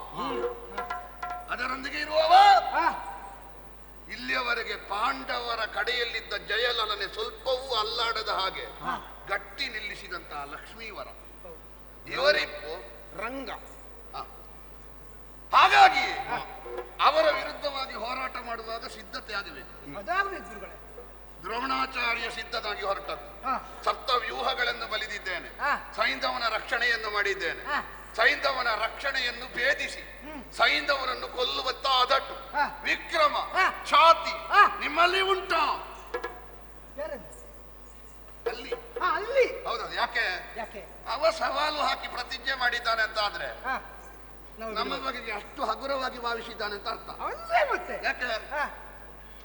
ಅದರೊಂದಿಗೆ ಇರುವವ ಹಾ, ಇಲ್ಲಿಯವರೆಗೆ ಪಾಂಡವರ ಕಡೆಯಲ್ಲಿದ್ದ ಜಯಲಲನೆ ಸ್ವಲ್ಪವೂ ಅಲ್ಲಾಡದ ಹಾಗೆ ಗಟ್ಟಿ ನಿಲ್ಲಿಸಿದಂತಹ ಲಕ್ಷ್ಮೀವರ, ಇವರಿಬ್ಬರು ರಂಗ. ಹಾಗಾಗಿ ಅವರ ವಿರುದ್ಧವಾಗಿ ಹೋರಾಟ ಮಾಡುವಾಗ ಸಿದ್ಧತೆ ಆಗಬೇಕು. ಅದಾಗಬೇಕು ಗುರುಗಳೇ. ದ್ರೋಣಾಚಾರ್ಯ ಸಿದ್ಧನಾಗಿ ಹೊರಟದ್ದು. ಹಾ, ಸಪ್ತ ವ್ಯೂಹಗಳನ್ನು ಬಲಿದಿದ್ದೇನೆ, ಹಾ. ಸೈಂಧವನ ರಕ್ಷಣೆಯನ್ನು ಮಾಡಿದ್ದೇನೆ, ಹಾ. ಸೈಂಧವನ ರಕ್ಷಣೆಯನ್ನು ಭೇದಿಸಿ ಸೈಂಧವನನ್ನು ಕೊಲ್ಲುವಂತ ಅದಟ್ಟು ಹಾ. ವಿಕ್ರಮ ಹಾ. ಛಾತಿ ಹಾ. ನಿಮ್ಮಲ್ಲಿ ಉಂಟಾ? ಯಾರದು? ಅಲ್ಲಿ. ಹಾ, ಅಲ್ಲಿ. ಹೌದಾ? ಯಾಕೆ? ಯಾಕೆ? ಅವ ಸವಾಲು ಹಾಕಿ ಪ್ರತಿಜ್ಞೆ ಮಾಡಿದ್ದಾನೆ ಅಂತ ಆದ್ರೆ ಹಾ, ನಾವು ನಮ್ಮ ಬಗೆಗೆ ಅಷ್ಟು ಹಗುರವಾಗಿ ಭಾವಿಸಿದ್ದಾನೆ ಅಂತ ಅರ್ಥ. ಅವನ್ನೇ ಮತ್ತೆ. ಯಾಕೆ? ಹಾ,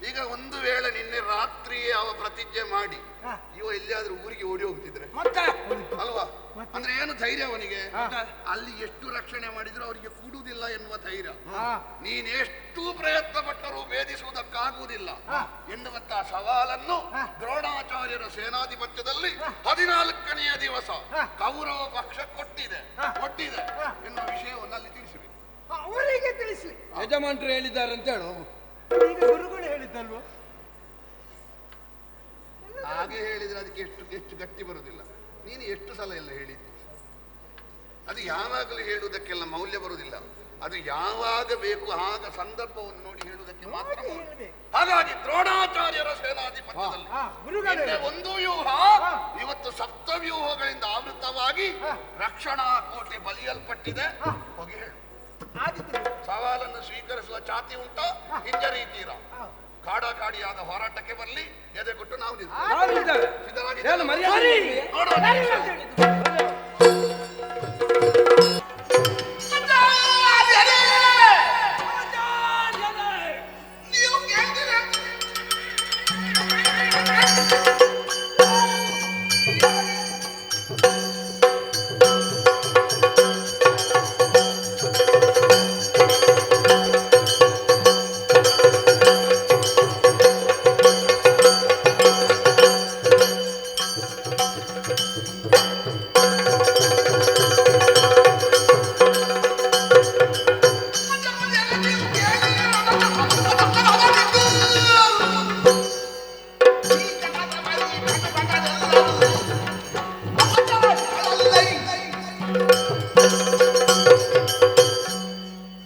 ಈಗ ಒಂದು ವೇಳೆ ನಿನ್ನೆ ರಾತ್ರಿಯೇ ಅವ ಪ್ರತಿಜ್ಞೆ ಮಾಡಿ ಹಾ. ಇವ ಎಲ್ಲಿಯಾದ್ರೂ ಊರಿಗೆ ಓಡಿ ಹೋಗ್ತಿದ್ರೆ ಮತ್ತೆ ಅಲ್ವಾ? ಅಂದ್ರೆ ಏನು ಧೈರ್ಯ ಅವನಿಗೆ? ಅಲ್ಲಿ ಎಷ್ಟು ರಕ್ಷಣೆ ಮಾಡಿದ್ರು ಅವರಿಗೆ ಕೂಡುವುದಿಲ್ಲ ಎನ್ನುವ ಧೈರ್ಯ. ಹಾ, ನೀನ್ ಎಷ್ಟು ಪ್ರಯತ್ನ ಪಟ್ಟರೂ ಭೇದಿಸುವುದಕ್ಕಾಗುವುದಿಲ್ಲ ಹಾ. ಎನ್ನುವಂತಹ ಸವಾಲನ್ನು ಹಾ. ದ್ರೋಣಾಚಾರ್ಯರ ಸೇನಾಧಿಪತ್ಯದಲ್ಲಿ 14ನೆಯ ದಿವಸ ಹಾ. ಕೌರವ ಪಕ್ಷ ಕೊಟ್ಟಿದೆ ಹಾ. ಕೊಟ್ಟಿದೆ ಎನ್ನುವ ವಿಷಯವನ್ನು ಅಲ್ಲಿ ತಿಳಿಸಬೇಕು. ಅವರಿಗೆ ತಿಳಿಸ್ಲಿ. ಯಜಮಾನ್ರು ಹೇಳಿದ್ದಾರೆ ಅಂತ ಹೇಳು. ಹೋಗು. ಈಗ ಗುರುಗಳು ಹೇಳಿದ್ದಲ್ವ? ಹಾಗೆ ಹೇಳಿದ್ರೆ ಅದಕ್ಕೆ ಎಷ್ಟು ಗಟ್ಟಿ ಬರುವುದಿಲ್ಲ. ನೀನು ಎಷ್ಟು ಸಲ ಎಲ್ಲ ಹೇಳಿದ್ದಿ? ಅದು ಯಾವಾಗಲೂ ಹೇಳುವುದಕ್ಕೆಲ್ಲ ಮೌಲ್ಯ ಬರುವುದಿಲ್ಲ. ಅದು ಯಾವಾಗ ಬೇಕು ಆಗ ಸಂದರ್ಭವನ್ನು ನೋಡಿ ಹೇಳುವುದಕ್ಕೆ ಮಾತ್ರ ಮೌಲ್ಯ. ಹೇಳ್ಬೇಕು. ಹಾಗಾಗಿ ದ್ರೋಣಾಚಾರ್ಯರ ಸೇನಾಧಿಪತ್ಯದಲ್ಲಿ ಹಾ, ಗುರುಗಳು ನಿನ್ನೆ ಒಂದು ವ್ಯೂಹ, ಇವತ್ತು ಸಪ್ತ ವ್ಯೂಹಗಳಿಂದ ಆವೃತವಾಗಿ ರಕ್ಷಣಾ ಕೋಟೆ ಬಲಿಯಲ್ಪಟ್ಟಿದೆ. ಹೋಗಿ ಹೇಳು. ಆದಿತ್ಯ ಸವಾಲನ್ನು ಸ್ವೀಕರಿಸುವ ಛಾತಿ ಉಂಟಾ? ಹಿಂಜರಿತೀರಾ? ಕಾಡಾಕಾಡಿಯಾದ ಹೋರಾಟಕ್ಕೆ ಬರಲಿ, ಎದೆ ಕೊಟ್ಟು ನಾವು ನಾವಿದ್ದೇವೆ. ಸಿದ್ಧರಾಗಿದ್ದೇವೆ. ಏನು ಮರ್ಯಾದೆ ಇದೆಯಾ? ನೋಡುವ.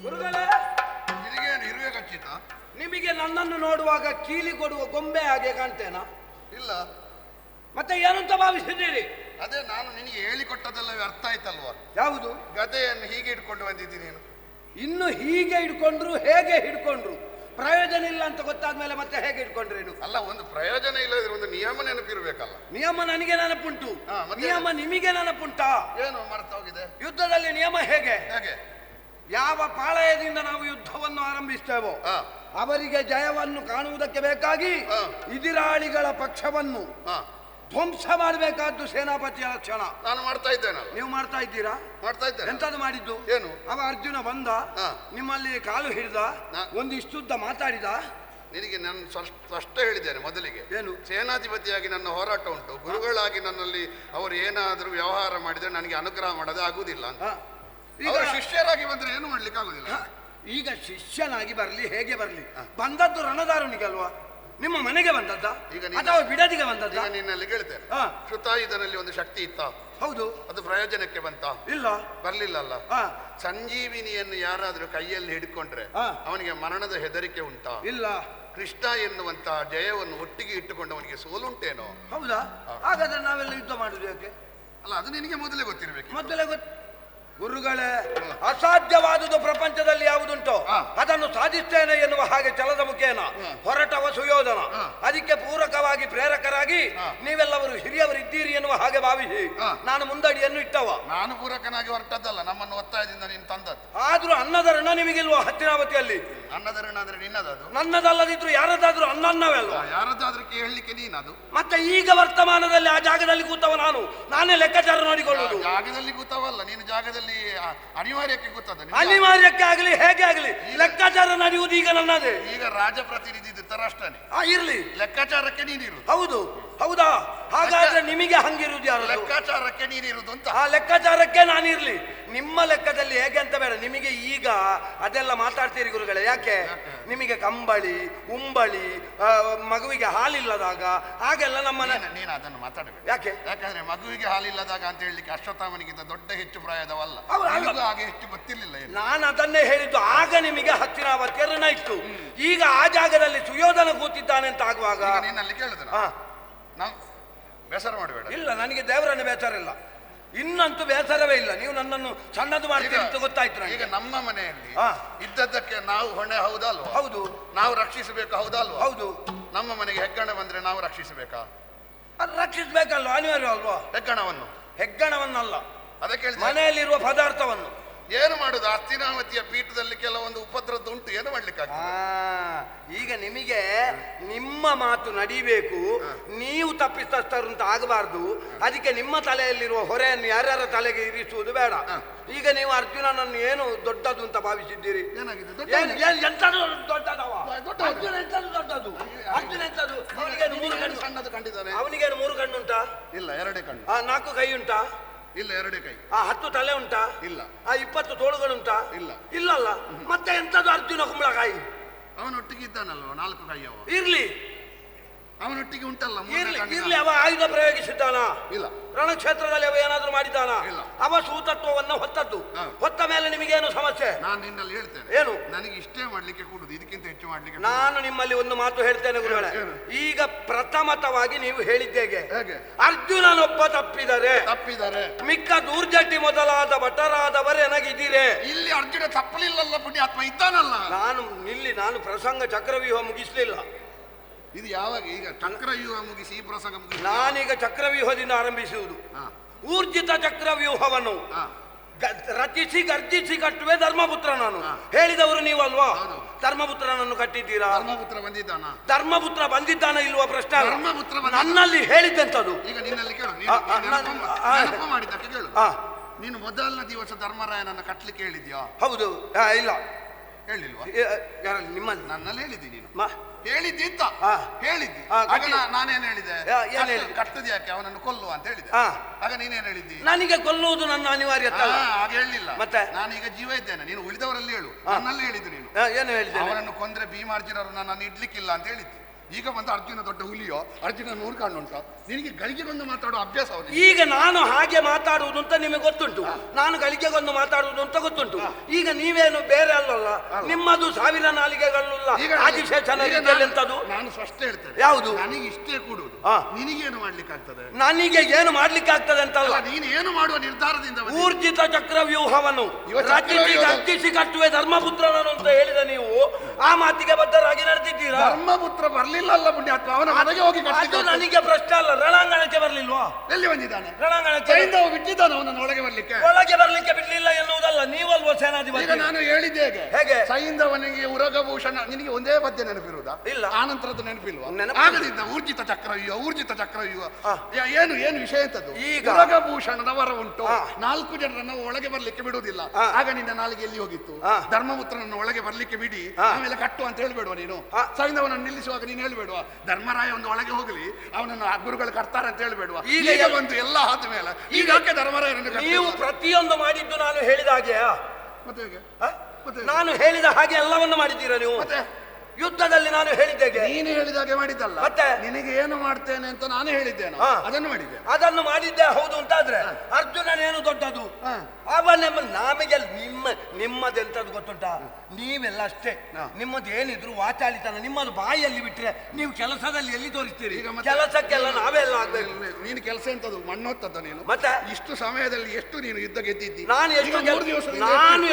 ಗುರುಗಳೇ, ನಿನಗೇನು ಇರುವೆ ಖಚಿತ? ನಿಮಗೆ ನನ್ನನ್ನು ನೋಡುವಾಗ ಕೀಲಿ ಕೊಡುವ ಗೊಂಬೆ ಹಾಗೆ ಕಾಣ್ತೇನಾ? ಇಲ್ಲ. ಮತ್ತೆ ಏನಂತ ಭಾವಿಸಿದ್ದೀರಿ? ಅದೇ ನಾನು ನಿನಗೆ ಹೇಳಿಕೊಟ್ಟದೆಲ್ಲ ಅರ್ಥ ಆಯ್ತಲ್ವಾ? ಯಾವುದು? ಗದೆಯನ್ನು ಹೀಗೆ ಇಟ್ಕೊಂಡು ಬಂದಿದ್ದೀನಿ ನೀನು. ಇನ್ನು ಹೀಗೆ ಹಿಡ್ಕೊಂಡ್ರು, ಹೇಗೆ ಹಿಡ್ಕೊಂಡ್ರು, ಪ್ರಯೋಜನ ಇಲ್ಲ ಅಂತ ಗೊತ್ತಾದ್ಮೇಲೆ ಮತ್ತೆ ಹೇಗೆ ಹಿಡ್ಕೊಂಡ್ರೇನು? ಅಲ್ಲ, ಒಂದು ಪ್ರಯೋಜನ ಇಲ್ಲದ್ರೆ ಒಂದು ನಿಯಮ ನೆನಪಿರ್ಬೇಕಲ್ಲ. ನಿಯಮ ನನಗೆ ನೆನಪುಂಟು, ಮತ್ತೆ? ನಿಯಮ ನಿಮಗೆ ನೆನಪುಂಟಾ? ಏನು ಮರ್ತ ಹೋಗಿದೆ? ಯುದ್ಧದಲ್ಲಿ ನಿಯಮ ಹೇಗೆ? ಹೇಗೆ? ಯಾವ ಪಾಳಯದಿಂದ ನಾವು ಯುದ್ಧವನ್ನು ಆರಂಭಿಸ್ತೇವೋ ಹಾ. ಅವರಿಗೆ ಜಯವನ್ನು ಕಾಣುವುದಕ್ಕೆ ಬೇಕಾಗಿ ಹಾ. ಎದುರಾಳಿಗಳ ಪಕ್ಷವನ್ನು ಹಾ, ಧ್ವಂಸ ಮಾಡಬೇಕಾದ್ದು ಸೇನಾಪತಿಯ ಲಕ್ಷಣ. ನಾನು ಮಾಡ್ತಾ ಇದ್ದೇನೆ. ನೀವು ಮಾಡ್ತಾ ಇದ್ದೀರಾ? ಮಾಡ್ತಾ ಇದ್ದೇನೆ. ಎಂತದ್ದು ಮಾಡಿದ್ದು? ಏನು? ಅವ ಅರ್ಜುನ ಬಂದ, ಹಾ. ನಿಮ್ಮಲ್ಲಿ ಕಾಲು ಹಿಡಿದ, ನಾ- ಒಂದಿಷ್ಟುದ್ದ ಮಾತಾಡಿದ, ನಿನಗೆ ನಾನು ಸ್ಪಷ್ಟ ಹೇಳಿದ್ದೇನೆ ಮೊದಲಿಗೆ. ಏನು? ಸೇನಾಧಿಪತಿಯಾಗಿ ನನ್ನ ಹೋರಾಟ ಉಂಟು, ಗುರುಗಳಾಗಿ ನನ್ನಲ್ಲಿ ಅವರು ಏನಾದರೂ ವ್ಯವಹಾರ ಮಾಡಿದ್ರೆ ನನಗೆ ಅನುಗ್ರಹ ಮಾಡೋದು ಆಗುದಿಲ್ಲ ಅಂತ. ಈಗ ಶಿಷ್ಯರಾಗಿ ಬಂದ್ರೆ ಏನು ಮಾಡ್ಲಿಕ್ಕೆ ಆಗುದಿಲ್ಲ. ಈಗ ಶಿಷ್ಯನಾಗಿ ಬರ್ಲಿ, ಹೇಗೆ ಬರ್ಲಿ, ಬಂದದ್ದು ರಣದಾರುನಿಗೆ ಅಲ್ವಾ? ನಿಮ್ಮ ಮನೆಗೆ ಬಂದದ್ದ ಈಗ ಅಥವಾ ಬಿಡದಿಗೆ ಬಂದದ್ದ? ನಿನ್ನಲ್ಲಿ ಕೇಳ್ತೇನೆ, ಶ್ರುತಾಯುಧನಲ್ಲಿ ಒಂದು ಶಕ್ತಿ ಇತ್ತ? ಹೌದು. ಅದು ಪ್ರಯೋಜನಕ್ಕೆ ಬಂತ? ಇಲ್ಲ, ಬರ್ಲಿಲ್ಲ ಅಲ್ಲ. ಸಂಜೀವಿನಿಯನ್ನು ಯಾರಾದ್ರೂ ಕೈಯಲ್ಲಿ ಹಿಡ್ಕೊಂಡ್ರೆ ಅವನಿಗೆ ಮರಣದ ಹೆದರಿಕೆ ಉಂಟಾ? ಇಲ್ಲ. ಕೃಷ್ಣ ಎನ್ನುವಂತಹ ಜಯವನ್ನು ಒಟ್ಟಿಗೆ ಇಟ್ಟುಕೊಂಡು ಅವನಿಗೆ ಸೋಲುಂಟೇನೋ? ಹೌದಾ? ಹಾಗಾದ್ರೆ ನಾವೆಲ್ಲ ಯುದ್ಧ ಮಾಡುದು ಯಾಕೆ? ಅಲ್ಲ, ಅದು ನಿನಗೆ ಮೊದಲೇ ಗೊತ್ತಿರ್ಬೇಕು. ಮೊದಲೇ ಗುರುಗಳೇ, ಅಸಾಧ್ಯವಾದುದು ಪ್ರಪಂಚದಲ್ಲಿ ಯಾವುದುಂಟೋ ಅದನ್ನು ಸಾಧಿಸ್ತೇನೆ ಎನ್ನುವ ಹಾಗೆ ಛಲದ ಮುಖೇನ ಹೊರಟವ ಸುಯೋಧನ. ಅದಕ್ಕೆ ಪೂರಕವಾಗಿ ಪ್ರೇರಕರಾಗಿ ನೀವೆಲ್ಲವರು ಹಿರಿಯವರಿದ್ದೀರಿ ಎನ್ನುವ ಹಾಗೆ ಭಾವಿಸಿ ನಾನು ಮುಂದಡಿಯನ್ನು ಇಟ್ಟವ. ನಾನು ಪೂರಕನಾಗಿ ಹೊರಟದ್ದಲ್ಲ, ನಮ್ಮನ್ನು ಒತ್ತಾಯದಿಂದ ನೀನು ತಂದದ್ದು. ಆದ್ರೂ ಅನ್ನದ ಋಣ ನಿಮಗಿಲ್ವಾ ಹತ್ತಿನಾವತಿಯಲ್ಲಿ? ಅನ್ನದ ಋಣ ಅಂದ್ರೆ ನಿನ್ನದದು, ನನ್ನದಲ್ಲದಿದ್ರು ಯಾರದಾದ್ರೂ ಅನ್ನವೇ ಅಲ್ವಾ? ಯಾರದಾದ್ರೂ ಹೇಳಲಿಕ್ಕೆ ನೀನದು. ಮತ್ತೆ ಈಗ ವರ್ತಮಾನದಲ್ಲಿ ಆ ಜಾಗದಲ್ಲಿ ಕೂತವ ನಾನೇ ಲೆಕ್ಕಾಚಾರ ನೋಡಿಕೊಳ್ಳುವುದು. ಜಾಗದಲ್ಲಿ ಕೂತವಲ್ಲ ನೀನು, ಜಾಗದಲ್ಲಿ ಅನಿವಾರ್ಯಕ್ಕೆ ಕೂತದ. ಅನಿವಾರ್ಯಕ್ಕೆ ಆಗಲಿ ಹೇಗೆ ಆಗಲಿ ಲೆಕ್ಕಾಚಾರ ನಡೆಯುವುದು ಈಗ ನನ್ನದೇ. ಈಗ ರಾಜಪ್ರತಿನಿಧಿ ಧೃತರಾಷ್ಟ್ರನೇ ಇರ್ಲಿ, ಲೆಕ್ಕಾಚಾರಕ್ಕೆ ನೀನಿರು. ಹೌದು. ಹೌದಾ? ಹಾಗಾದ್ರೆ ನಿಮಗೆ ಹಂಗಿರುವುದು ಯಾರು? ಲೆಕ್ಕಾಚಾರಕ್ಕೆ ನೀನಿರುವುದು ಅಂತ. ಆ ಲೆಕ್ಕಾಚಾರಕ್ಕೆ ನಾನಿರ್ಲಿ. ನಿಮ್ಮ ಲೆಕ್ಕದಲ್ಲಿ ಹೇಗೆ ಅಂತ ಬೇಡ. ನಿಮಗೆ ಈಗ ಅದೆಲ್ಲ ಮಾತಾಡ್ತೀರಿ ಗುರುಗಳೇ. ಯಾಕೆ? ನಿಮಗೆ ಕಂಬಳಿ, ಉಂಬಳಿ, ಮಗುವಿಗೆ ಹಾಲಿಲ್ಲದಾಗ ಹಾಗೆಲ್ಲ ನೀನು ಅದನ್ನು ಮಾತಾಡಬೇಕು. ಯಾಕೆ? ಯಾಕಂದ್ರೆ ಮಗುವಿಗೆ ಹಾಲಿಲ್ಲದಾಗ ಅಂತ ಹೇಳಲಿಕ್ಕೆ ಅಶ್ವತ್ಥಾಮನಿಗಿಂತ ದೊಡ್ಡ ಹೆಚ್ಚು ಪ್ರಾಯದವಲ್ಲ, ಹಾಗೆ ಹೆಚ್ಚು ಗೊತ್ತಿರ್ಲಿಲ್ಲ. ನಾನು ಅದನ್ನೇ ಹೇಳಿದ್ದು. ಆಗ ನಿಮಗೆ ಹತ್ತಿನಾವತಿಯ ಋಣ ಇತ್ತು. ಈಗ ಆ ಜಾಗದಲ್ಲಿ ಸುಯೋಧನ ಕೂತಿದ್ದಾನೆ ಅಂತ ಆಗುವಾಗ ನಿನ್ನಲ್ಲಿ ಕೇಳಿದ ನಾವು ಬೇಸರ ಮಾಡಬೇಡ. ಇಲ್ಲ, ನನಗೆ ದೇವರನ್ನು ಬೇಸರ ಇಲ್ಲ, ಇನ್ನಂತೂ ಬೇಸರವೇ ಇಲ್ಲ. ನೀವು ನನ್ನನ್ನು ಸಣ್ಣದು ಮಾಡ್ತೀರಿ ಅಂತ ಗೊತ್ತಾಯ್ತು. ಈಗ ನಮ್ಮ ಮನೆಯಲ್ಲಿ ಇದ್ದದ್ದಕ್ಕೆ ನಾವು ಹೊಣೆ ಹೌದಲ್ವಾ? ಹೌದು. ನಾವು ರಕ್ಷಿಸಬೇಕು ಹೌದಲ್ವಾ? ಹೌದು. ನಮ್ಮ ಮನೆಗೆ ಹೆಗ್ಗಣ ಬಂದ್ರೆ ನಾವು ರಕ್ಷಿಸಬೇಕಾ? ಅದು ರಕ್ಷಿಸಬೇಕಲ್ವ? ಅನಿವಾರ್ಯ ಅಲ್ವಾ? ಹೆಗ್ಗಣವನ್ನಲ್ಲ, ಅದಕ್ಕೆ ಮನೆಯಲ್ಲಿರುವ ಪದಾರ್ಥವನ್ನು. ಏನು ಮಾಡುದು? ಹಸ್ತಿನಾವತಿಯ ಪೀಠದಲ್ಲಿ ಕೆಲವೊಂದು ಉಪದ್ರದ್ದು ಉಂಟು, ಏನು ಮಾಡ್ಲಿಕ್ಕೆ ಈಗ ನಿಮಗೆ ನಿಮ್ಮ ಮಾತು ನಡಿಬೇಕು, ನೀವು ತಪ್ಪಿತಸ್ಥರು ಅಂತ ಆಗಬಾರ್ದು. ಅದಕ್ಕೆ ನಿಮ್ಮ ತಲೆಯಲ್ಲಿರುವ ಹೊರೆಯನ್ನು ಯಾರ್ಯಾರ ತಲೆಗೆ ಇರಿಸುವುದು ಬೇಡ. ಈಗ ನೀವು ಅರ್ಜುನನನ್ನು ಏನು ದೊಡ್ಡದು ಅಂತ ಭಾವಿಸಿದ್ದೀರಿ? ಎಂತದು ದೊಡ್ಡದವ? ಅರ್ಜುನ ಎಂತದು ದೊಡ್ಡದು? ಅರ್ಜುನ ಎಂತದು? ಸಣ್ಣದು ಕಂಡಿದ್ದಾನೆ. ಅವನಿಗೇನು 3 ಕಣ್ಣು ಉಂಟಾ? ಇಲ್ಲ, 2 ಕಣ್ಣು. 4 ಕೈ ಉಂಟಾ? ಇಲ್ಲ, 2 ಕೈ. 10 ತಲೆ ಉಂಟಾ? ಇಲ್ಲ. 20 ತೋಳುಗಳುಂಟಾ? ಇಲ್ಲ. ಇಲ್ಲಲ್ಲ, ಮತ್ತೆ ಎಂತದು ಅರ್ಜುನ ಕುಂಬಳಕಾಯಿ? ಅವನೊಟ್ಟಿಗೆ ಇದ್ದಾನಲ್ವ 4 ಕೈ ಅವ. ಇರ್ಲಿ, ಅವನೊಟ್ಟಿಗೆ ಉಂಟಲ್ಲ. ಇರ್ಲಿ. ಅವ ಆಯುಧ ಪ್ರಯೋಗಿಸಿದ್ದಾನ? ಇಲ್ಲ. ರಣಕ್ಷೇತ್ರದಲ್ಲಿ ಅವ ಏನಾದ್ರೂ ಮಾಡಿದ್ದಾನ? ಇಲ್ಲ. ಅವ ಸೂತತ್ವವನ್ನು ಹೊತ್ತದ್ದು. ಹೊತ್ತ ಮೇಲೆ ನಿಮಗೇನು ಸಮಸ್ಯೆ? ನಾನು ನಿನ್ನಲ್ಲಿ ಹೇಳ್ತೇನೆ, ಏನು? ನನಗೆ ಇಷ್ಟೇ ಮಾಡ್ಲಿಕ್ಕೆ ಕೂಡುದು, ಇದಕ್ಕಿಂತ ಹೆಚ್ಚು ಮಾಡ್ಲಿಕ್ಕೆ. ನಾನು ನಿಮ್ಮಲ್ಲಿ ಒಂದು ಮಾತು ಹೇಳ್ತೇನೆ ಗುರುಗಳೇ. ಈಗ ಪ್ರಥಮತವಾಗಿ ನೀವು ಹೇಳಿದ್ದೇಗೆ ಅರ್ಜುನನೊಬ್ಬ ತಪ್ಪಿದರೆ ಮಿಕ್ಕ ದೂರ್ಜಟ್ಟಿ ಮೊದಲಾದ ಭಟರಾದವರು ಎನಗಿದ್ದೀರೆ. ಇಲ್ಲಿ ಅರ್ಜುನ ತಪ್ಪಲಿಲ್ಲಲ್ಲ, ಪುಣ್ಯಾತ್ಮ ಇದ್ದಾನಲ್ಲ. ನಾನು ಪ್ರಸಂಗ ಚಕ್ರವ್ಯೂಹ ಮುಗಿಸ್ಲಿಲ್ಲ. ಇದು ಯಾವಾಗ? ಈಗ ಚಕ್ರವ್ಯೂಹ ಮುಗಿಸಿ ಈ ಪ್ರಸಂಗ ಮುಗಿಸಿ ನಾನೀಗ ಚಕ್ರವ್ಯೂಹದಿಂದ ಆರಂಭಿಸುವುದು. ಊರ್ಜಿತ ಚಕ್ರವ್ಯೂಹವನ್ನು ರಚಿಸಿ ಗರ್ಜಿಸಿ ಕಟ್ಟುವೆ ಧರ್ಮಪುತ್ರ. ನಾನು ಹೇಳಿದವರು ನೀವಲ್ವಾ? ಧರ್ಮಪುತ್ರನನ್ನು ಕಟ್ಟಿದ್ದೀರಾ? ಧರ್ಮಪುತ್ರ ಬಂದಿದ್ದಾನ? ಧರ್ಮಪುತ್ರ ಬಂದಿದ್ದಾನ ಇಲ್ವಾ ಪ್ರಶ್ನೆ ಧರ್ಮಪುತ್ರ ನನ್ನಲ್ಲಿ ಹೇಳಿದ್ದೆಂತದು. ಈಗ ನಿನ್ನಲ್ಲಿ ಕೇಳು, ಮಾಡಿದ್ದಕ್ಕೆ ಕೇಳು. ನೀನು ಮೊದಲನೇ ದಿವಸ ಧರ್ಮರಾಯನನ್ನು ಕಟ್ಲಿಕ್ಕೆ ಹೇಳಿದ್ಯಾ? ಹೌದು. ಇಲ್ಲ, ಹೇಳಿಲ್ವಾ? ನಿಮ್ಮಲ್ಲಿ ನನ್ನಲ್ಲಿ ಹೇಳಿದ್ದೀನಿ. ಹೇಳಿದ್ದಿ ಅಂತ ಹೇಳಿದ್ದಿ. ನಾನೇನ್ ಹೇಳಿದೆ? ಕಟ್ಟದ್ ಯಾಕೆ, ಅವನನ್ನು ಕೊಲ್ಲುವ ಅಂತ ಹೇಳಿದೆ. ಆಗ ನೀನೇನ್ ಹೇಳಿದ್ದಿ? ನನಗೆ ಕೊಲ್ಲುವುದು ನನ್ನ ಅನಿವಾರ್ಯತೆ. ಹಾಗೆ ಹೇಳಲಿಲ್ಲ. ಮತ್ತೆ ನಾನೀಗ ಜೀವ ಇದ್ದೇನೆ, ನೀನು ಉಳಿದವರಲ್ಲಿ ಹೇಳು. ನನ್ನಲ್ಲಿ ಹೇಳಿದ್ದು ನೀನು. ಏನು ಹೇಳಿದ್ದೆ? ಅವನನ್ನು ಕೊಂದ್ರೆ ಭೀಮಾರ್ಜುನರು ನನ್ನನ್ನು ಇಡ್ಲಿಕ್ಕಿಲ್ಲ ಅಂತ ಹೇಳಿದ್ದಿ. ಈಗ ಬಂದು ಅರ್ಜುನ ದೊಡ್ಡ ಹುಲಿಯೋ, ಅರ್ಜುನ 100 ಕಣ್ಣು ಉಂಟು. ನಿನಗೆ ಗಳಿಗೆಗೊಂದು ಮಾತಾಡೋ ಅಭ್ಯಾಸ. ಈಗ ನಾನು ಹಾಗೆ ಮಾತಾಡುವುದು ಅಂತ ನಿಮಗೆ ಗೊತ್ತುಂಟು, ನಾನು ಗಳಿಗೆಗೊಂದು ಮಾತಾಡುವುದು ಅಂತ ಗೊತ್ತುಂಟು. ಈಗ ನೀವೇನು ಬೇರೆ ಅಲ್ಲಲ್ಲ, ನಿಮ್ಮದು 1000 ನಾಲಿಗೆಗಳುಲ್ಲ ಆದಿಶೇಷನಂತದ್ದು. ನಾನು ಸ್ಪಷ್ಟ ಹೇಳ್ತೇನೆ, ಯಾವುದು? ನನಗೆ ಇಷ್ಟೇ ಕೂಡುವುದು, ನಿನಗೇನು ಮಾಡ್ಲಿಕ್ಕೆ ಆಗ್ತದೆ? ನನಗೆ ಏನು ಮಾಡ್ಲಿಕ್ಕೆ ಆಗ್ತದೆ ಅಂತಲ್ಲ, ನೀನು ಏನು ಮಾಡುವ ನಿರ್ಧಾರದಿಂದ ಊರ್ಜಿತ ಚಕ್ರವ್ಯೂಹವನ್ನು ರಚಿಸಿ ಕಟ್ಟುವೆ ಧರ್ಮಪುತ್ರನನ್ನು ಅಂತ ಹೇಳಿದ ನೀವು ಆ ಮಾತಿಗೆ ಬದ್ಧರಾಗಿ ನಡೆದಿದ್ದೀರಾ? ಧರ್ಮಪುತ್ರ ಬರ್ಲಿಲ್ಲ ಅಲ್ಲ ಪುಣ್ಯಾತ್ಮ, ಅವನ ಮನೆಗೆ ಹೋಗಿ ಕಟ್ಟಿದ್ದು ನನಗೆ ಪ್ರಶ್ನೆ ಅಲ್ಲ. ರಣಾಂಗಣಕ್ಕೆ ಬರ್ಲಿಲ್ವಾ? ಎಲ್ಲಿ ಬಂದಿದ್ದಾನೆ? ರಣಾಂಗಣಕ್ಕೆ ಬಿಟ್ಟಿದ್ದಾನೆ. ಅವನನ್ನು ಒಳಗೆ ಬರ್ಲಿಕ್ಕೆ ಬಿಡ್ಲಿಲ್ಲ ಎನ್ನುವುದಲ್ಲ, ನೀವಲ್ವ ಧ್ರುವ ಸೇನಾಧಿಪತಿ. ಈಗ ನಾನು ಹೇಳಿದ್ದೆ ಹೇಗೆ? ಸೈಂಧವನಿಗೆ ಉರಗಭೂಷಣ ನಿನಗೆ ಒಂದೇ ಪದ್ಯ ನೆನಪಿರುವುದಾ? ಇಲ್ಲ. ಆನಂತರದ್ದು ನೆನಪಿಲ್ವಾ? ನೆನಪಿಲ್ಲ. ಆಗಲಿದ್ದ ಊರ್ಜಿತ ಚಕ್ರವ್ಯೂಹ ಊರ್ಜಿತ ಚಕ್ರವ್ಯೂಹ ಏನು ಏನು ವಿಷಯ ಅಂತದ್ದು? ಈಗ ಉರಗಭೂಷಣದ ವರ ಉಂಟು. 4 ಜನರನ್ನು ಒಳಗೆ ಬರ್ಲಿಕ್ಕೆ ಬಿಡುವುದಿಲ್ಲ. ಆಗ ನಿನ್ನ ನಾಲಿಗೆ ಎಲ್ಲಿ ಹೋಗಿತ್ತು? ಧರ್ಮಪುತ್ರನನ್ನು ಒಳಗೆ ಬರ್ಲಿಕ್ಕೆ ಬಿಡಿ ಆಮೇಲೆ ಕಟ್ಟು ಅಂತ ಹೇಳ್ಬೇಡುವ ನೀನು? ಸೈಂಧವನನ್ನು ನಿಲ್ಲಿಸುವಾಗ ನೀನು ಹೇಳ್ಬೇಡುವ ಧರ್ಮರಾಯ ಒಂದು ಒಳಗೆ ಹೋಗಲಿ ಅವನನ್ನು ಗುರುಗಳು ಕಟ್ತಾರೆ ಅಂತ ಹೇಳ್ಬೇಡುವ? ಈಗ ಬಂದು ಎಲ್ಲ ಆದ ಮೇಲೆ ಈಗ ಯಾಕೆ ಧರ್ಮರಾಯರನ್ನು ನೀವು ಪ್ರತಿಯೊಂದು ಮಾಡಿದ್ದು ನಾನು ಹೇಳಿದ ಹಾಗೆ? ಮತ್ತೆ ಹೇಗೆ? ನಾನು ಹೇಳಿದ ಹಾಗೆ ಎಲ್ಲವನ್ನು ಮಾಡಿದ್ದೀರಾ ನೀವು? ಮತ್ತೆ ಯುದ್ಧದಲ್ಲಿ ನಾನು ಹೇಳಿದ್ದೇಗೆ? ನೀನು ಹೇಳಿದಾಗೆ ಮಾಡಿದ್ದಲ್ಲ. ಮತ್ತೆ ನಿನಗೆ ಏನು ಮಾಡ್ತೇನೆ ಅಂತ ನಾನು ಹೇಳಿದ್ದೇನೆ, ಅದನ್ನು ಮಾಡಿದ್ದೆ. ಅದನ್ನು ಮಾಡಿದ್ದೆ ಹೌದು ಅಂತಾದ್ರೆ ಅರ್ಜುನನೇನು ದೊಡ್ಡದು? ಅವನೆಮ್ಮ ನಮಗೆ ನಿಮ್ಮದೆಂತದ್ದು ಗೊತ್ತುಂಟಾ? ನೀವೆಲ್ಲ ಅಷ್ಟೇ. ನಿಮ್ಮದು ಏನಿದ್ರು ವಾಚಾಳಿತನ ನಿಮ್ಮದು ಬಾಯಲ್ಲಿ ಬಿಟ್ರೆ ನೀವು ಕೆಲಸದಲ್ಲಿ ಎಲ್ಲಿ ತೋರಿಸ್ತೀರಿ? ಕೆಲಸಕ್ಕೆಲ್ಲ ನಾವೆಲ್ಲ ಆಗ್ಬೇಕು. ನೀನು ಕೆಲಸ ಎಂತದ್ದು ಮಣ್ಣೊತ್ತದ ನೀನು? ಮತ್ತೆ ಇಷ್ಟು ಸಮಯದಲ್ಲಿ ಎಷ್ಟು ನೀನು ಯುದ್ಧ ಗೆದ್ದಿದ್ದಿ? ನಾನು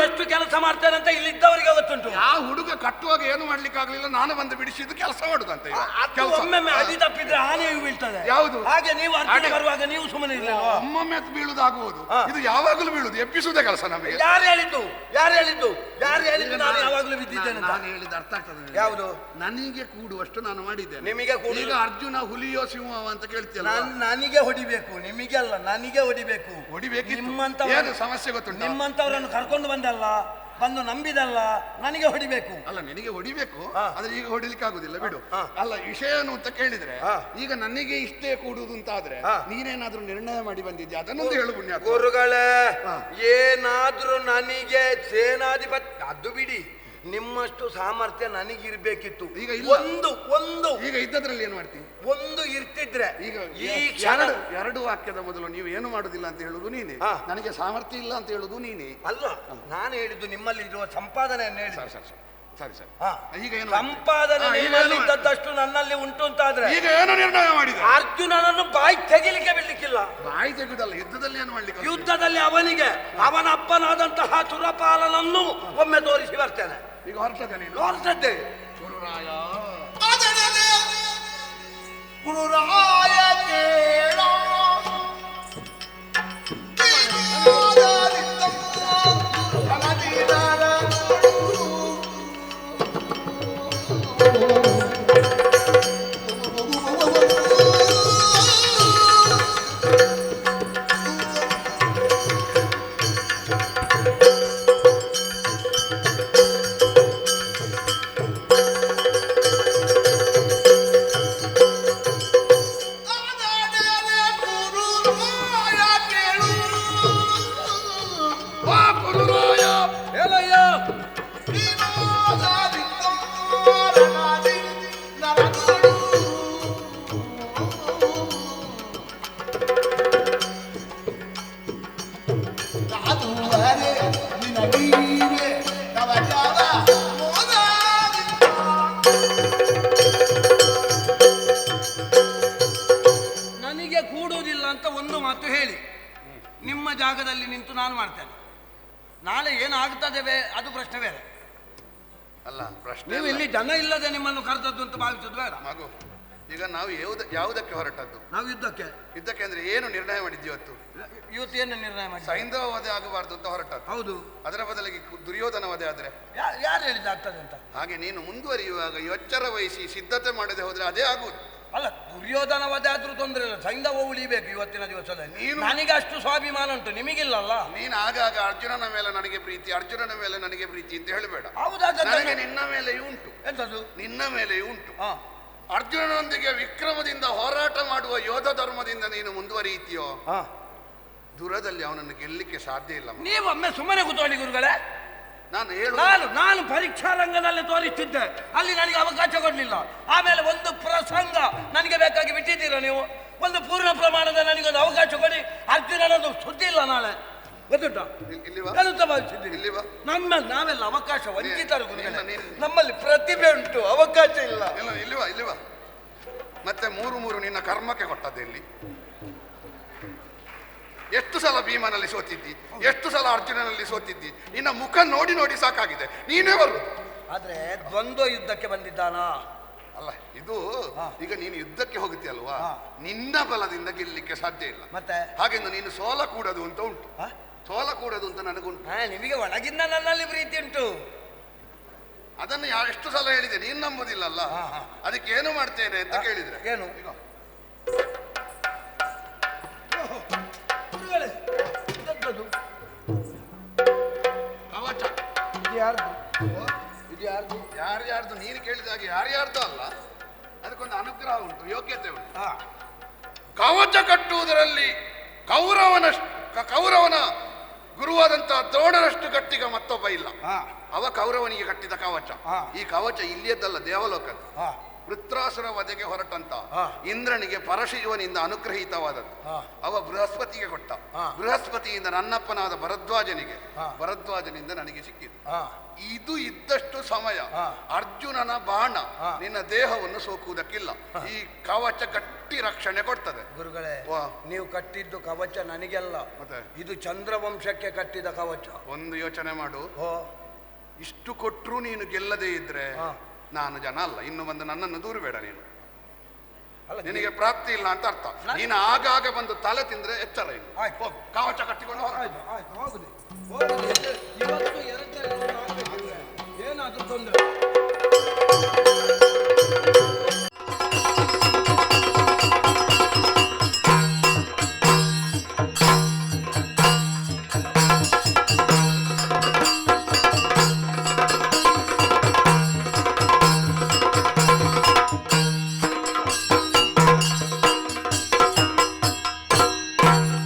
ಎಷ್ಟು ಕೆಲಸ ಮಾಡ್ತೇನೆ ಅಂತ ಇಲ್ಲಿದ್ದವರಿಗೆ ಗೊತ್ತುಂಟು. ಯಾವ ಹುಡುಗ ಕಟ್ಟುವಾಗ ಏನು ಮಾಡ್ಲಿಕ್ಕೆ ಆಗ್ಲಿಲ್ಲ, ನಾನು ಬಂದು ಬಿಡಿಸಿದ್ದು ಕೆಲಸ ಮಾಡುದಂತ. ಒಮ್ಮೊಮ್ಮೆ ಅಡಿ ತಪ್ಪಿದ್ರೆ ಆನೆಯು ಬೀಳ್ತದೆ. ಯಾವುದು? ಹಾಗೆ ನೀವು ಅರ್ಜುನ ಬರುವಾಗ ನೀವು ಸುಮ್ಮನೆ ಇರಲಿಲ್ಲ? ಒಮ್ಮೊಮ್ಮೆ ಬೀಳುದಾಗುವುದು, ಇದು ಯಾವಾಗಲೂ ಬೀಳುದು, ಎಬ್ಬಿಸುವುದೇ ಕೆಲಸ ನಮಗೆ. ಯಾರು ಹೇಳಿದ್ದು? ನಾನು ಯಾವಾಗಲೂ ಬಿದ್ದಿದ್ದೇನೆ. ನಾನು ಹೇಳಿದ ಅರ್ಥ ಆಗ್ತದೆ? ಯಾವುದು? ನನಗೆ ಕೂಡುವಷ್ಟು ನಾನು ಮಾಡಿದ್ದೇನೆ. ನಿಮಗೆ ಈಗ ಅರ್ಜುನ ಹುಲಿಯೋ ಸಿಂಹ ಅಂತ ಕೇಳ್ತಿಯಲ್ಲ? ನನಗೆ ಹೊಡಿಬೇಕು, ನಿಮಗೆ ಅಲ್ಲ. ನನಗೆ ಹೊಡಿಬೇಕು. ಏನು ಸಮಸ್ಯೆ ಗೊತ್ತುಂಟು? ನಿಮ್ಮಂತವರನ್ನು ಕರ್ಕೊಂಡು ಬಂದು ನಂಬಿದಲ್ಲ, ನನಗೆ ಹೊಡಿಬೇಕು. ಅಲ್ಲ, ನಿನಗೆ ಹೊಡಿಬೇಕು, ಆದ್ರೆ ಈಗ ಹೊಡಿಲಿಕ್ಕೆ ಆಗುದಿಲ್ಲ, ಬಿಡು. ಅಲ್ಲ, ವಿಷಯ ಏನು ಅಂತ ಕೇಳಿದ್ರೆ ಈಗ ನನಗೆ ಇಷ್ಟೇ ಕೂಡುದು ಅಂತ ಆದ್ರೆ ನೀನೇನಾದ್ರೂ ನಿರ್ಣಯ ಮಾಡಿ ಬಂದಿದ್ಯಾ? ಅದನ್ನೊಂದು ಹೇಳು ಪುಣ್ಯ. ಗುರುಗಳೇ, ಏನಾದ್ರೂ ನನಗೆ ಸೇನಾಧಿಪತಿ ಅದು ಬಿಡಿ, ನಿಮ್ಮಷ್ಟು ಸಾಮರ್ಥ್ಯ ನನಗಿರ್ಬೇಕಿತ್ತು. ಈಗ ಒಂದು ಈಗ ಇದ್ದದ್ರಲ್ಲಿ ಏನು ಮಾಡ್ತೀನಿ? ಒಂದು ಇರ್ತಿದ್ರೆ ಈಗ ಈ ಕ್ಷಣ ಎರಡು ವಾಕ್ಯದ ಮೊದಲು ನೀವು ಏನು ಮಾಡುದಿಲ್ಲ ಅಂತ ಹೇಳುದು ನೀನೆ, ನನಗೆ ಸಾಮರ್ಥ್ಯ ಇಲ್ಲ ಅಂತ ಹೇಳುದು ನೀನೆ. ಅಲ್ಲ, ನಾನು ಹೇಳಿದ್ದು ನಿಮ್ಮಲ್ಲಿ ಇರುವ ಸಂಪಾದನೆಯನ್ನು ಹೇಳಿ. ಸರಿ. ಈಗ ಏನು ಸಂಪಾದನೆ ನಿಮ್ಮಲ್ಲಿ ಇದ್ದದ್ದಷ್ಟು ನನ್ನಲ್ಲಿ ಉಂಟು ಅಂತಾದ್ರೆ ಈಗ ಏನು ನಿರ್ಣಯ ಮಾಡಿದ? ಅರ್ಜುನನನ್ನು ಬಾಯಿ ತೆಗಿಲಿಕ್ಕೆ ಬಿಡ್ಲಿಕ್ಕಿಲ್ಲ. ಬಾಯಿ ತೆಗುದಲ್ಲ, ಯುದ್ಧದಲ್ಲಿ ಏನು ಮಾಡ್ಲಿಕ್ಕೆ? ಯುದ್ಧದಲ್ಲಿ ಅವನಿಗೆ ಅವನ ಅಪ್ಪನಾದಂತಹ ಸುರಪಾಲನನ್ನು ಒಮ್ಮೆ ತೋರಿಸಿ ಬರ್ತೇನೆ. ಈಗ ಹೊರಟದೆ ನೀನು? ಹೊರಟದ್ದೆ. ಗುರುರಾಯ ಕೇಳೋ ನನಗೆ ಕೂಡುವುದಿಲ್ಲ ಅಂತ ಒಂದು ಮಾತು ಹೇಳಿ ನಿಮ್ಮ ಜಾಗದಲ್ಲಿ ನಿಂತು ನಾನು ಮಾಡ್ತೇನೆ. ನಾಳೆ ಏನಾಗ್ತದೆ ಅದು ಪ್ರಶ್ನೆ ಬೇರೆ. ಅಲ್ಲ, ಪ್ರಶ್ನೆ ನೀವು ಇಲ್ಲಿ ಜನ ಇಲ್ಲದೆ ನಿಮ್ಮನ್ನು ಕರೆದದ್ದು ಅಂತ ಭಾವಿಸೋದು ಬೇಡ. ಮಗು, ಈಗ ನಾವು ಯಾವುದಕ್ಕೆ ಹೊರಟದ್ದು? ನಾವು ಯುದ್ಧಕ್ಕೆ ಅಂದ್ರೆ ಏನು ನಿರ್ಣಯ ಮಾಡಿದ್ವಿ ಇವತ್ತು ಏನು ನಿರ್ಣಯ ಮಾಡಿ? ಸೈಂಧವ ವಧೆ ಆಗಬಾರ್ದು ಅಂತ ಹೊರಟದ್ದು. ಹೌದು. ಅದರ ಬದಲಿಗೆ ದುರ್ಯೋಧನ ವಧೆ ಆದ್ರೆ ಯಾರು ಹೇಳಿದ ಆಗ್ತದೆ ಅಂತ? ಹಾಗೆ ನೀನು ಮುಂದುವರಿಯುವಾಗ ಎಚ್ಚರ ವಹಿಸಿ ಸಿದ್ಧತೆ ಮಾಡದೆ ಹೋದ್ರೆ ಅದೇ ಆಗುವುದು. ಅಲ್ಲ, ದುರ್ಯೋಧನ ವಧೆ ಆದ್ರೂ ತೊಂದರೆ ಇಲ್ಲ, ಸೈಂಧವ ಉಳಿಬೇಕು ಇವತ್ತಿನ ದಿವಸದಲ್ಲಿ. ನನಗೆ ಅಷ್ಟು ಸ್ವಾಭಿಮಾನ ಉಂಟು, ನಿಮಗಿಲ್ಲಲ್ಲ. ನೀನು ಆಗಾಗ ಅರ್ಜುನನ ಮೇಲೆ ನನಗೆ ಪ್ರೀತಿ ಅಂತ ಹೇಳಬೇಡ. ಹೌದಾದ ನನಗೆ ನಿನ್ನ ಮೇಲೆಯೂ ಉಂಟು. ಎಂತದ್ದು? ನಿನ್ನ ಮೇಲೆಯೂ ಉಂಟು. ಅರ್ಜುನನೊಂದಿಗೆ ವಿಕ್ರಮದಿಂದ ಹೋರಾಟ ಮಾಡುವ ಯೋಧ ಧರ್ಮದಿಂದ ನೀನು ಮುಂದುವರಿಯುತ್ತೀಯೋ ದೂರದಲ್ಲಿ ಅವನನ್ನು ಗೆಲ್ಲಲಿಕ್ಕೆ ಸಾಧ್ಯ ಇಲ್ಲ. ನೀವು ಒಮ್ಮೆ ಸುಮ್ಮನೆ ಕೂತ್ಕೊಳ್ಳಿ ಗುರುಗಳೇ. ನಾನು ಪರೀಕ್ಷಾ ರಂಗದಲ್ಲಿ ತೋರಿಸ್ತಿದ್ದೆ, ಅಲ್ಲಿ ನನಗೆ ಅವಕಾಶ ಕೊಡ್ಲಿಲ್ಲ. ಆಮೇಲೆ ಒಂದು ಪ್ರಸಂಗ ನನಗೆ ಬೇಕಾಗಿ ಬಿಟ್ಟಿದ್ದೀರ ನೀವು. ಒಂದು ಪೂರ್ಣ ಪ್ರಮಾಣದ ನನಗೊಂದು ಅವಕಾಶ ಕೊಡಿ. ಅರ್ಜುನನೊಂದು ಸುದ್ದಿ ಇಲ್ಲ ನಾಳೆ, ಗೊತ್ತುಂಟಾ? ನಾವೆಲ್ಲ ಅವಕಾಶ ವಂಚಿತರು ಗುರುಗಳೇ. ನಮ್ಮಲ್ಲಿ ಪ್ರತಿಭೆ ಉಂಟು, ಅವಕಾಶ ಇಲ್ಲ. ಇಲ್ಲಿವಾ ಮತ್ತೆ ಮೂರು ನಿನ್ನ ಕರ್ಮಕ್ಕೆ ಕೊಟ್ಟದ್ದು ಎಲ್ಲಿ? ಎಷ್ಟು ಸಲ ಭೀಮನಲ್ಲಿ ಸೋತಿದ್ದಿ, ಎಷ್ಟು ಸಲ ಅರ್ಜುನನಲ್ಲಿ ಸೋತಿದ್ದಿ. ನಿನ್ನ ಮುಖ ನೋಡಿ ಸಾಕಾಗಿದೆ, ನೀನೇ ಬರುದು. ಆದ್ರೆ ದ್ವಂದ್ವ ಯುದ್ಧಕ್ಕೆ ಬಂದಿದ್ದಾನಾ? ಅಲ್ಲ, ಇದು ಈಗ ನೀನು ಯುದ್ಧಕ್ಕೆ ಹೋಗುತ್ತೀಯಲ್ವಾ, ನಿನ್ನ ಬಲದಿಂದ ಗೆಲ್ಲಲಿಕ್ಕೆ ಸಾಧ್ಯ ಇಲ್ಲ. ಮತ್ತೆ ಹಾಗೆಂದು ನೀನು ಸೋಲ ಕೂಡದು ಅಂತ ಉಂಟು. ಸೋಲಕೂಡದು ಅಂತ ನನಗುಂಟು. ನಿಮಗೆ ಒಳಗಿಂದ ನನ್ನಲ್ಲಿ ಪ್ರೀತಿ ಉಂಟು. ಅದನ್ನು ಎಷ್ಟು ಸಲ ಹೇಳಿದೆ, ನೀನ್ ನಂಬುದಿಲ್ಲಲ್ಲ. ಅದಕ್ಕೆ ಏನು ಮಾಡ್ತೇನೆ ಅಂತ ಕೇಳಿದ್ರೆ ಏನು ಈಗ ಗುರುಗಳೇ, ಇದೆಂತದು? ಕವಚ. ಇದು ಯಾರ್ದು? ಇದು ಯಾರ್ದು? ಯಾರ್ಯಾರ್ದು ನೀನು ಕೇಳಿದಾಗೆ ಯಾರ್ಯಾರ್ದು ಅಲ್ಲ, ಅದಕ್ಕೊಂದು ಅನುಗ್ರಹ ಉಂಟು, ಯೋಗ್ಯತೆ ಉಂಟು. ಕವಚ ಕಟ್ಟುವುದರಲ್ಲಿ ಕೌರವನ ಗುರುವಾದಂತಹ ದ್ರೋಣರಷ್ಟು ಗಟ್ಟಿಗ ಮತ್ತೊಬ್ಬ ಇಲ್ಲ. ಅವ ಕೌರವನಿಗೆ ಕಟ್ಟಿದ ಕವಚ. ಈ ಕವಚ ಇಲ್ಲಿಯದ್ದಲ್ಲ, ದೇವಲೋಕದ. ವೃತ್ರಾಸುರ ವಧೆಗೆ ಹೊರಟಂತ ಇಂದ್ರನಿಗೆ ಪರಶಿವನಿಂದ ಅನುಗ್ರಹೀತವಾದದ್ದು. ಅವ ಬೃಹಸ್ಪತಿಗೆ ಕೊಟ್ಟ. ಬೃಹಸ್ಪತಿಯಿಂದ ನನ್ನಪ್ಪನಾದ ಭರದ್ವಾಜನಿಗೆ, ಭರದ್ವಾಜನಿಂದ ನನಗೆ ಸಿಕ್ಕಿತು. ಇದು ಇದ್ದಷ್ಟು ಸಮಯ ಅರ್ಜುನನ ಬಾಣ ನಿನ್ನ ದೇಹವನ್ನು ಸೋಕುವುದಕ್ಕಿಲ್ಲ. ಈ ಕವಚ ಗಟ್ಟಿ ರಕ್ಷಣೆ ಕೊಡ್ತದೆ. ಗುರುಗಳೇ, ನೀವು ಕಟ್ಟಿದ್ದು ಕವಚ ನನಗೆಲ್ಲ, ಮತ್ತೆ ಇದು ಚಂದ್ರವಂಶಕ್ಕೆ ಕಟ್ಟಿದ ಕವಚ. ಒಂದು ಯೋಚನೆ ಮಾಡು, ಇಷ್ಟು ಕೊಟ್ಟರು ನೀನು ಗೆಲ್ಲದೇ ಇದ್ರೆ ನಾನು ಜನ ಅಲ್ಲ. ಇನ್ನು ಬಂದು ನನ್ನನ್ನು ದೂರಬೇಡ ನೀನು. ನಿನಗೆ ಪ್ರಾಪ್ತಿ ಇಲ್ಲ ಅಂತ ಅರ್ಥ. ನೀನು ಆಗಾಗ ಬಂದು ತಲೆ ತಿಂದ್ರೆ ಎಚ್ಚರ. ಇನ್ನು ಆಯ್ತು, ಕವಚ ಕಟ್ಟಿಕೊಂಡು ಇವತ್ತು ಏನಾದ್ರೂ ತೊಂದರೆ